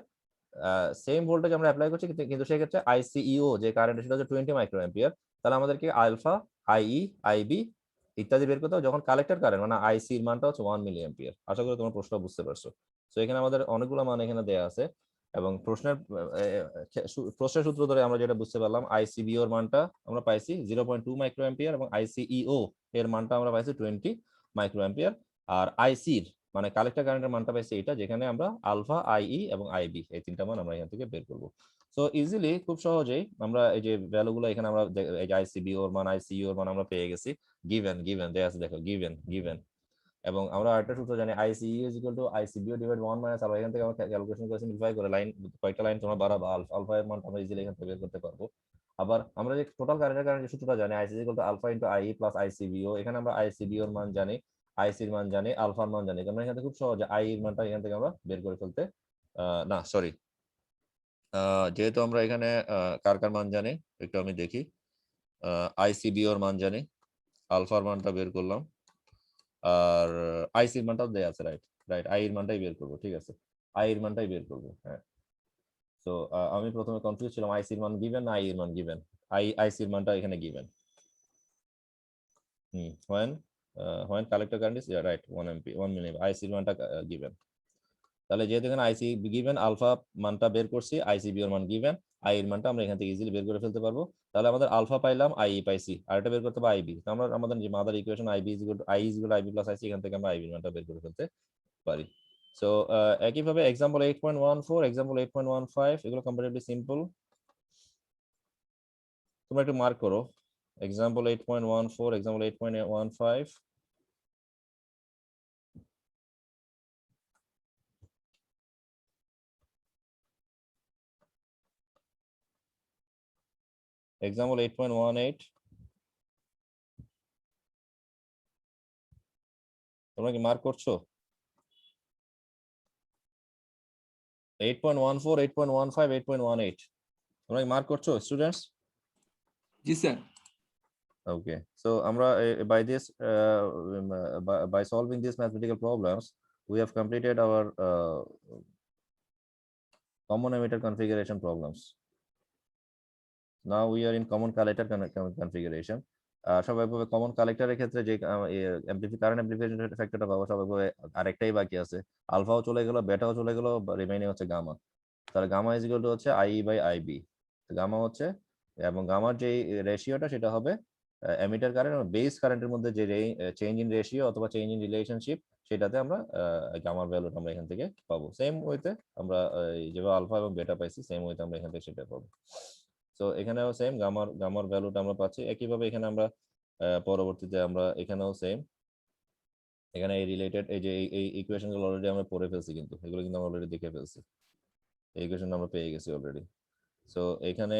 same voltage আমরা অ্যাপ্লাই করছি, কিন্তু সেক্ষেত্রে আইসিইও যে কারেন্ট সেটা হচ্ছে 20 মাইক্রোঅ্যাম্পিয়ার। তাহলে আমাদেরকে আলফা, আইই, আইবি ইত্যাদি বের করতে হবে, যখন কালেক্টর কারেন্ট মানে আইসি এর মানটা হচ্ছে 1 মিলি অ্যাম্পিয়ার। আশা করি তোমার প্রশ্ন বুঝতে পারছো। সো এখানে আমাদের অনেকগুলো মান এখানে দেয়া আছে, এবং প্রশ্নের সূত্র ধরে আমরা যেটা বুঝতে পারলাম, আইসিবিও এর মানটা আমরা পাইছি 0.2 মাইক্রোঅ্যাম্পিয়ার এবং আইসিইও এর মানটা আমরা পাইছি 20 মাইক্রোঅ্যাম্পিয়ার। আর আইসির মানে কালেক্টর কারেন্টের মানটা পাইছি এটা, যেখানে আমরা আলফা, আইই এবং আইবি এই 3টা মান আমরা এখান থেকে বের করব। সো ইজিলি খুব সহজেই আমরা এই যে ভ্যালুগুলো এখানে আমরা এই যে আইসিবিও এর মান, আইসিইও এর মান আমরা পেয়ে গেছি। গিভেন দেয়া আছে, দেখো গিভেন। এবং আমরা আরেকটা সূত্র জানি, ICE is equal to ICBO divide 1 minus alpha. এখান থেকে আমরা ক্যালকুলেশন করে সিম্পলিফাই করে কয়েকটা লাইন তোমরা বাড়াবা, আলফা এর মানটা আমরা ইজিলি এখান থেকে বের করতে পারবো। আবার আমরা যে টোটাল কারেন্টের কারণে যে সূত্রটা জানি, IC is equal to alpha into IE plus ICBO, এখানে আমরা আইসিবিও এর মান জানি, আইসির মান জানি, আলফার মান জানি। আমরা এখান থেকে খুব সহজে আই এর মানটা এখান থেকে আমরা বের করে ফেলতে না সরি যেহেতু আমরা এখানে কার মান জানি একটু আমি দেখি। আইসিবিও এর মান জানি, আলফার মানটা বের করলাম, আর আইসির মানটাও দেয়া আছে, রাইট রাইট, আই এর মানটাই বের করবো, ঠিক আছে, আই এর মানটাই বের করবো। হ্যাঁ, তো আমি প্রথমে কনফিউজ ছিলাম আইসির মান গিভেন না আই এর মান গিভেন। আইসির মানটা এখানে given. when collector current is right 1 MP 1 মিলি আইসির মানটা গিভেন। তাহলে যেহেতু এখানে আইসি গিভেন, আলফা মানটা বের করছি, আইসি বিওর মান গিভেন, আই এর মানটা আমরা এখান থেকে ইজিলি বের করে ফেলতে পারবো। তাহলে আমাদের আলফা পাইলাম, আই পাইছি, আর এটা বের করতে হবে আইবি। তো আমরা আমাদের যে mother equation IB is equal to IB plus IC, এখান থেকে আমরা আইবি মানটা বের করে ফেলতে পারি। সো একইভাবে এক্সাম্পল 8.14, এক্সাম্পল 8.15 এগুলো কম্পারেটিভলি সিম্পল। তোমরা একটু মার্ক করো এক্সাম্পল 8.14, এক্সাম্পল 8.15। এক্সাম্পল 8.18, তোমরা কি মার্ক করছো? 8.14, 8.15, 8.18 তোমরা কি মার্ক করছো স্টুডেন্টস? জি স্যার। Okay, so আমরা by this by solving these mathematical problems we have completed our common emitter configuration problems. Now we are in common collector configuration. স্বাভাবিকভাবে common কালেক্টরের ক্ষেত্রে যে কারেন্ট অ্যাম্প্লিফিকেশন ফ্যাক্টরটা পাবো, স্বাভাবিকভাবে আরেকটাই বাকি আছে, আলফাও চলে গেল, বেটাও চলে গেল, রিমেইনিং হচ্ছে গামা। তাহলে গামা ইজ ইকুয়াল টু হচ্ছে আই বাই আইবি। গামা হচ্ছে, এবং গামার যে রেশিওটা সেটা হবে এমিটার কারেন্ট এবং বেস কারেন্টের মধ্যে যে চেঞ্জ ইন রেশিও অথবা চেঞ্জ ইন রিলেশনশিপ, সেটাতে আমরা গামার ভ্যালুটা আমরা এখান থেকে পাবো। সেম ওয়েতে আমরা যেভাবে আলফা এবং বেটা পাইছি, সেম ওয়েতে আমরা এখান থেকে সেটা পাবো। সো এখানেও সেম গামার ভ্যালুটা আমরা পাচ্ছি। একইভাবে এখানে আমরা পরবর্তীতে আমরা এখানেও সেম, এখানে এই রিলেটেড এই যে এই ইকুয়েশনগুলো অলরেডি আমরা পড়ে ফেলছি, কিন্তু এগুলো কিন্তু আমরা অলরেডি দেখে ফেলছি, এই ইকুয়েশন আমরা পেয়ে গেছি অলরেডি। সো এখানে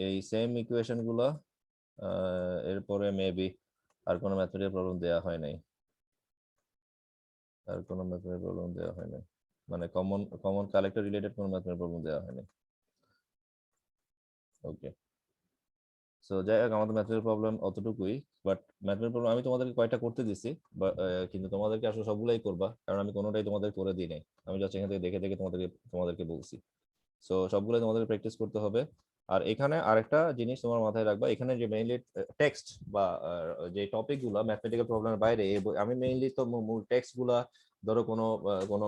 এই সেম ইকুয়েশন গুলো এরপরে মেবি আর কোনো ম্যাথমেটিক্যাল প্রবলেম দেওয়া হয় নাই, আর কোনো ম্যাথমেটিক্যাল প্রবলেম দেওয়া হয় নাই, মানে কমন কালেক্টর রিলেটেড কোনো ম্যাথমেটিক্যাল প্রবলেম দেওয়া হয় নাই। ওকে, সো যাই হোক, আমাদের ম্যাথমেটিক্যাল প্রবলেম অতটুকুই। বাট ম্যাথমেটিক্যাল প্রবলেম আমি তোমাদেরকে কয়টা করতে দিছি, কিন্তু তোমাদেরকে আসলে সবগুলাই করবা, কারণ আমি কোনোটাই তোমাদের করে দিই নাই, আমি জাস্ট এখান থেকে দেখে দেখে তোমাদেরকে বলছি। সো সবগুলো তোমাদের প্র্যাকটিস করতে হবে। আর এখানে আরেকটা জিনিস তোমার মাথায় রাখবা, এখানে যে মেইনলি টেক্সট বা যে টপিকগুলো ম্যাথমেটিক্যাল প্রবলেমের বাইরে, আমি মেইনলি তো মূল টেক্সটগুলা, ধরো কোনো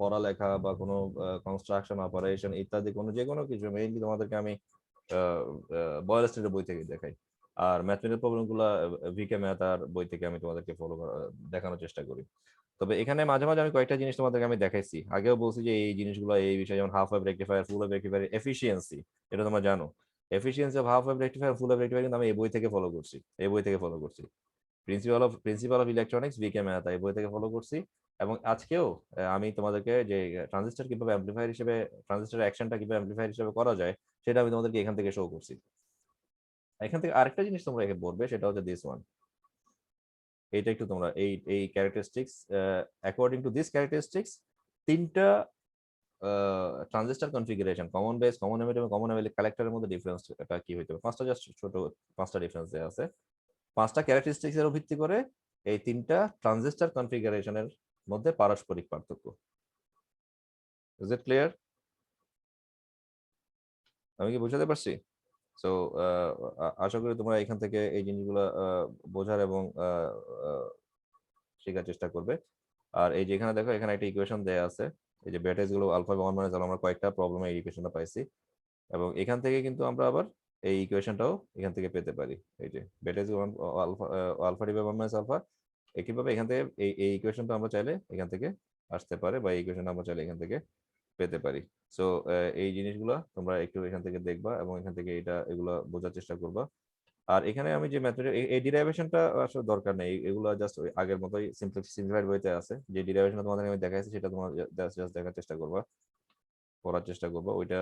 পড়ালেখা বা কোনো কনস্ট্রাকশন অপারেশন ইত্যাদি যে কোনো কিছু মেইনলি তোমাদেরকে আমি বয়েল স্ট্রিটের বই থেকে দেখাই। আর ম্যাথমেটিক্যাল প্রবলেমগুলো ভিকে ম্যাথ আর বই থেকে আমি তোমাদেরকে দেখানোর চেষ্টা করি। তবে এখানে মাঝে মাঝে আমি কয়েকটা জিনিস তোমাদেরকে আমি দেখাইছি, আগেও বলছি যে এই জিনিসগুলো এই বিষয়ে, যেমন হাফ ওয়েভ রেকটিফায়ার, ফুল ওয়েভ রেকটিফায়ার এফিসিয়েন্সি, এটা তোমরা জানো। Efficiency of half wave rectifier, full wave rectifier কিন্তু আমি এই বই থেকে ফলো করছি, principal of electronics V K math এই বই থেকে ফলো করছি। এবং আজকেও আমি তোমাদেরকে যে ট্রানজিস্টর কিভাবে অ্যাম্প্লিফায়ার হিসেবে, ট্রানজিস্টরের অ্যাকশনটা কিভাবে অ্যাম্প্লিফায়ার হিসেবে করা যায়, সেটা আমি তোমাদেরকে এখান থেকে শো করছি। এখান থেকে আরেকটা জিনিস তোমরা এখানে পড়বে, সেটা হচ্ছে দিস ওয়ান। এইটা একটু তোমরা এই characteristics, according to this characteristics, তিনটা transistor configuration, common base, common emitter এবং কমন কালেক্টরের মধ্যে ডিফারেন্সটা কি হইতে হবে, পাঁচটা জাস্ট ছোট পাঁচটা ডিফারেন্স দেওয়া আছে। পাঁচটা ক্যারেক্টারিস্টিক্স এর ভিত্তি করে এই তিনটা ট্রানজিস্টর কনফিগারেশনের মধ্যে পারস্পরিক পার্থক্য। Is it clear? আমি কি বুঝাতে পারছি? সো আশা করি তোমরা এখান থেকে এই জিনিসগুলো বোঝার এবং শেখার চেষ্টা করবে। আর এই যে এখানে দেখো, এখানে একটা ইকুয়েশন দেয়া আছে, এই যে বেটা গুলো আলফা 1 মাইনাস আলফা, আমরা কয়েকটা প্রবলেমে এই ইকুয়েশনটা পাইছি, এবং এখান থেকে কিন্তু আমরা আবার এই ইকুয়েশনটাও এখান থেকে পেতে পারি। এই যে beta alpha alpha divide 1 minus alpha, একইভাবে এখান থেকে এই ইকুয়েশনটা আমরা চাইলে এখান থেকে আসতে পারে, বা এই ইকুয়েশনটা আমরা চাইলে এখান থেকে পেতে পারি। সো এই জিনিসগুলো তোমরা একটু এখান থেকে দেখবা এবং এখান থেকে এগুলো বোঝার চেষ্টা করবা। আর এখানে আমি যে ম্যাথমেটিক এই ডিরাইভেশনটা আসলে দরকার নেই, এগুলো জাস্ট ওই আগের মতোই সিম্পলিফাইড ওয়েতে আছে। যে ডিরাইভেশনটা তোমাদের আমি দেখাইছি সেটা তোমার জাস্ট দেখার চেষ্টা করবা, পড়ার চেষ্টা করবা, ওইটা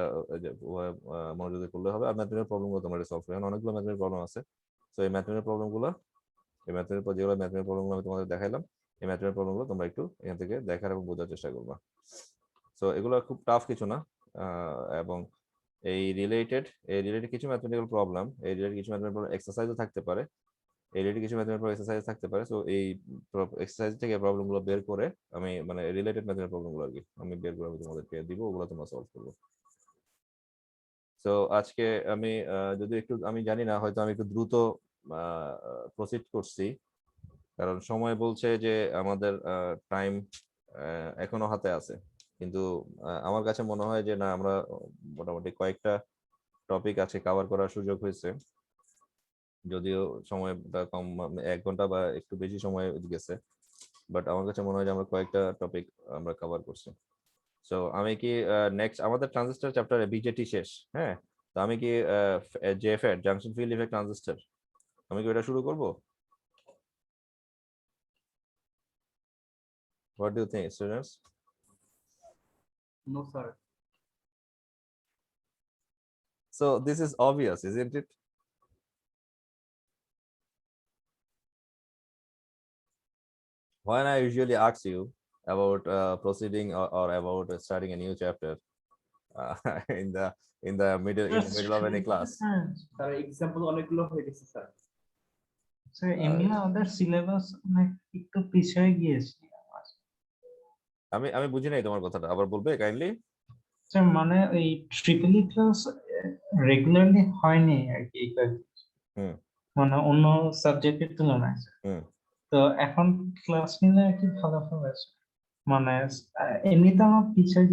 মনোযোগ করলে হবে। আর ম্যাথমেটিক্যাল প্রবলেমগুলো তোমরা সলভ করবে, অনেকগুলো ম্যাথমেটিক্যাল প্রবলেম আছে। সো এই ম্যাথমেটিক্যাল প্রবলেমগুলো, যেগুলো ম্যাথমেটিক্যাল প্রবলেমগুলো আমি তোমাদের দেখাইলাম, এই ম্যাথমেটিক্যাল প্রবলেমগুলো তোমরা একটু এখান থেকে দেখার এবং বোঝার চেষ্টা করবা। সো এগুলো খুব টাফ কিছু না, এবং এই রিলেটেড কিছু ম্যাথমেটিক্যাল প্রবলেম, এই রিলেটেড কিছু ম্যাথমেটিক্যাল প্রবলেম এক্সারসাইজও থাকতে পারে। এই রিলেটেড কিছু ম্যাথমেটিক্যাল এক্সারসাইজ থাকতে পারে। সো এই এক্সারসাইজ থেকে প্রবলেমগুলো বের করে আমি মানে রিলেটেড ম্যাথমেটিক্যাল প্রবলেমগুলো আর কি আমি বের করে আমি তোমাদেরকে দিব, ওগুলো তোমরা সলভ করবে। সো আজকে আমি যদি একটু আমি জানি না, হয়তো আমি একটু দ্রুত প্রসিড করছি, কারণ সময় বলছে যে আমাদের টাইম এখনো হাতে আছে, কিন্তু আমার কাছে মনে হয় যে না, আমরা মোটামুটি কয়েকটা টপিক আছে কভার করার সুযোগ হয়েছে, যদিও সময়টা কম, 1 ঘন্টা বা একটু বেশি সময় গেছে, বাট আমার কাছে মনে হয় যে আমরা কয়েকটা টপিক আমরা কভার করছি। সো আমি কি নেক্সট আমাদের ট্রানজিস্টর চ্যাপ্টারে বিজেটি শেষ, হ্যাঁ, তো আমি কি জেএফএট জাংশন ফিল্ড ইফেক্ট ট্রানজিস্টর আমি কি এটা শুরু করব? What do you think, students? No, sir. So this is obvious, isn't it? When I usually ask you about proceeding or about starting a new chapter in the middle of any class, sir example অনেকগুলো হয়ে গেছে sir. Sir এমনি আমাদের syllabus অনেক একটু পিছিয়ে গিয়েছে। আমি বুঝি নাই তোমার কথাটা, আবার বলবে কাইন্ডলি? স্যার মানে এই ট্রিপলি ক্লাস রেগুলারলি হয়নি আর কি এই কয়েকদিন। মানে অন্য সাবজেক্টের তুলনায়। তো এখন ক্লাস নিলে আর কি ভালো হবে। মানে এমনিতে আমরা পিছিয়ে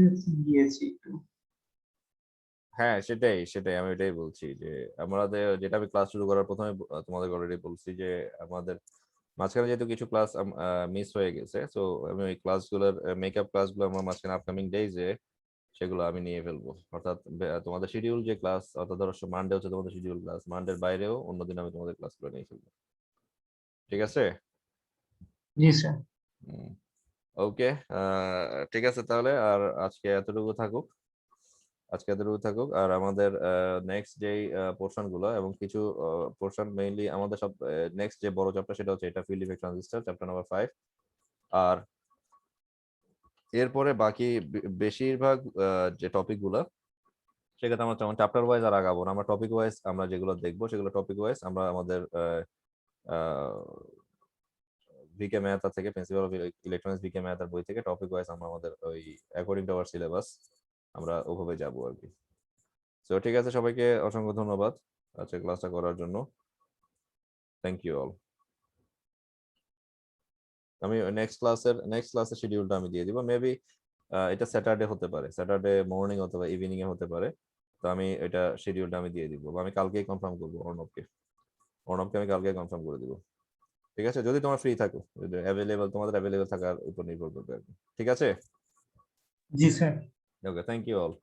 গিয়েছি একটু। হ্যাঁ, সেটাই আমি এটাই বলছি যে আমাদের যেটা আমি ক্লাস শুরু করার প্রথমে তোমাদের অলরেডি বলছি যে আমাদের মাঝখানে যেহেতু কিছু ক্লাস মিস হয়ে গেছে, সো আমি ওই ক্লাসগুলোর মেকআপ ক্লাসগুলো আমার মাঝখানে আপকামিং ডেজে সেগুলো আমি নিয়ে ফেলবো। অর্থাৎ তোমাদের শিডিউল যে ক্লাস, অর্থাৎ ধরো মানডে হচ্ছে তোমাদের শিডিউল ক্লাস, মানডের বাইরেও অন্যদিন আমি তোমাদের ক্লাসগুলো নিয়ে ফেলবো। ঠিক আছে? জি স্যার। ওকে, ঠিক আছে তাহলে। আর আজকে এতটুকু থাকুক, আর আমাদের নেক্সট যেই পোর্শন গুলো এবং কিছু পোর্শন মেইনলি আমাদের সব নেক্সট যে বড় চ্যাপ্টার সেটা হচ্ছে এটা field effect transistor chapter number 5। আর এরপরে বাকি বেশিরভাগ যে টপিক গুলো সেক্ষেত্রে আমরা যেমন চ্যাপ্টার ওয়াইজ আর আগাবো না, আমরা টপিক ওয়াইজ আমরা যেগুলো দেখবো সেগুলো টপিক ওয়াইজ আমরা আমাদের ভিকে মেহতা থেকে, প্রিন্সিপাল অফ ইলেকট্রনিক্স ভিকে মেহতার বই থেকে টপিক ওয়াইজ আমরা আমাদের ওই অ্যাকর্ডিং টু আওয়ার সিলেবাস আমরা ওভাবে যাবো আর কি। সো ঠিক আছে, সবাইকে অসংখ্য ধন্যবাদ আজকে ক্লাসটা করার জন্য। Thank you all. আমি নেক্সট ক্লাসের শিডিউলটা আমি দিয়ে দিব। মেবি এটা স্যাটারডে হতে পারে, স্যাটারডে মর্নিং অথবা ইভিনিং এ হতে পারে। তো আমি এটা শিডিউলটা আমি দিয়ে দিব, আমি কালকেই কনফার্ম করবো অর্ণবকে আমি কালকে কনফার্ম করে দিব। ঠিক আছে, যদি তোমরা ফ্রি থাকো, তোমাদের অ্যাভেলেবল থাকার উপর নির্ভর করবে আর কি। ঠিক আছে? জি sir. Okay, thank you all.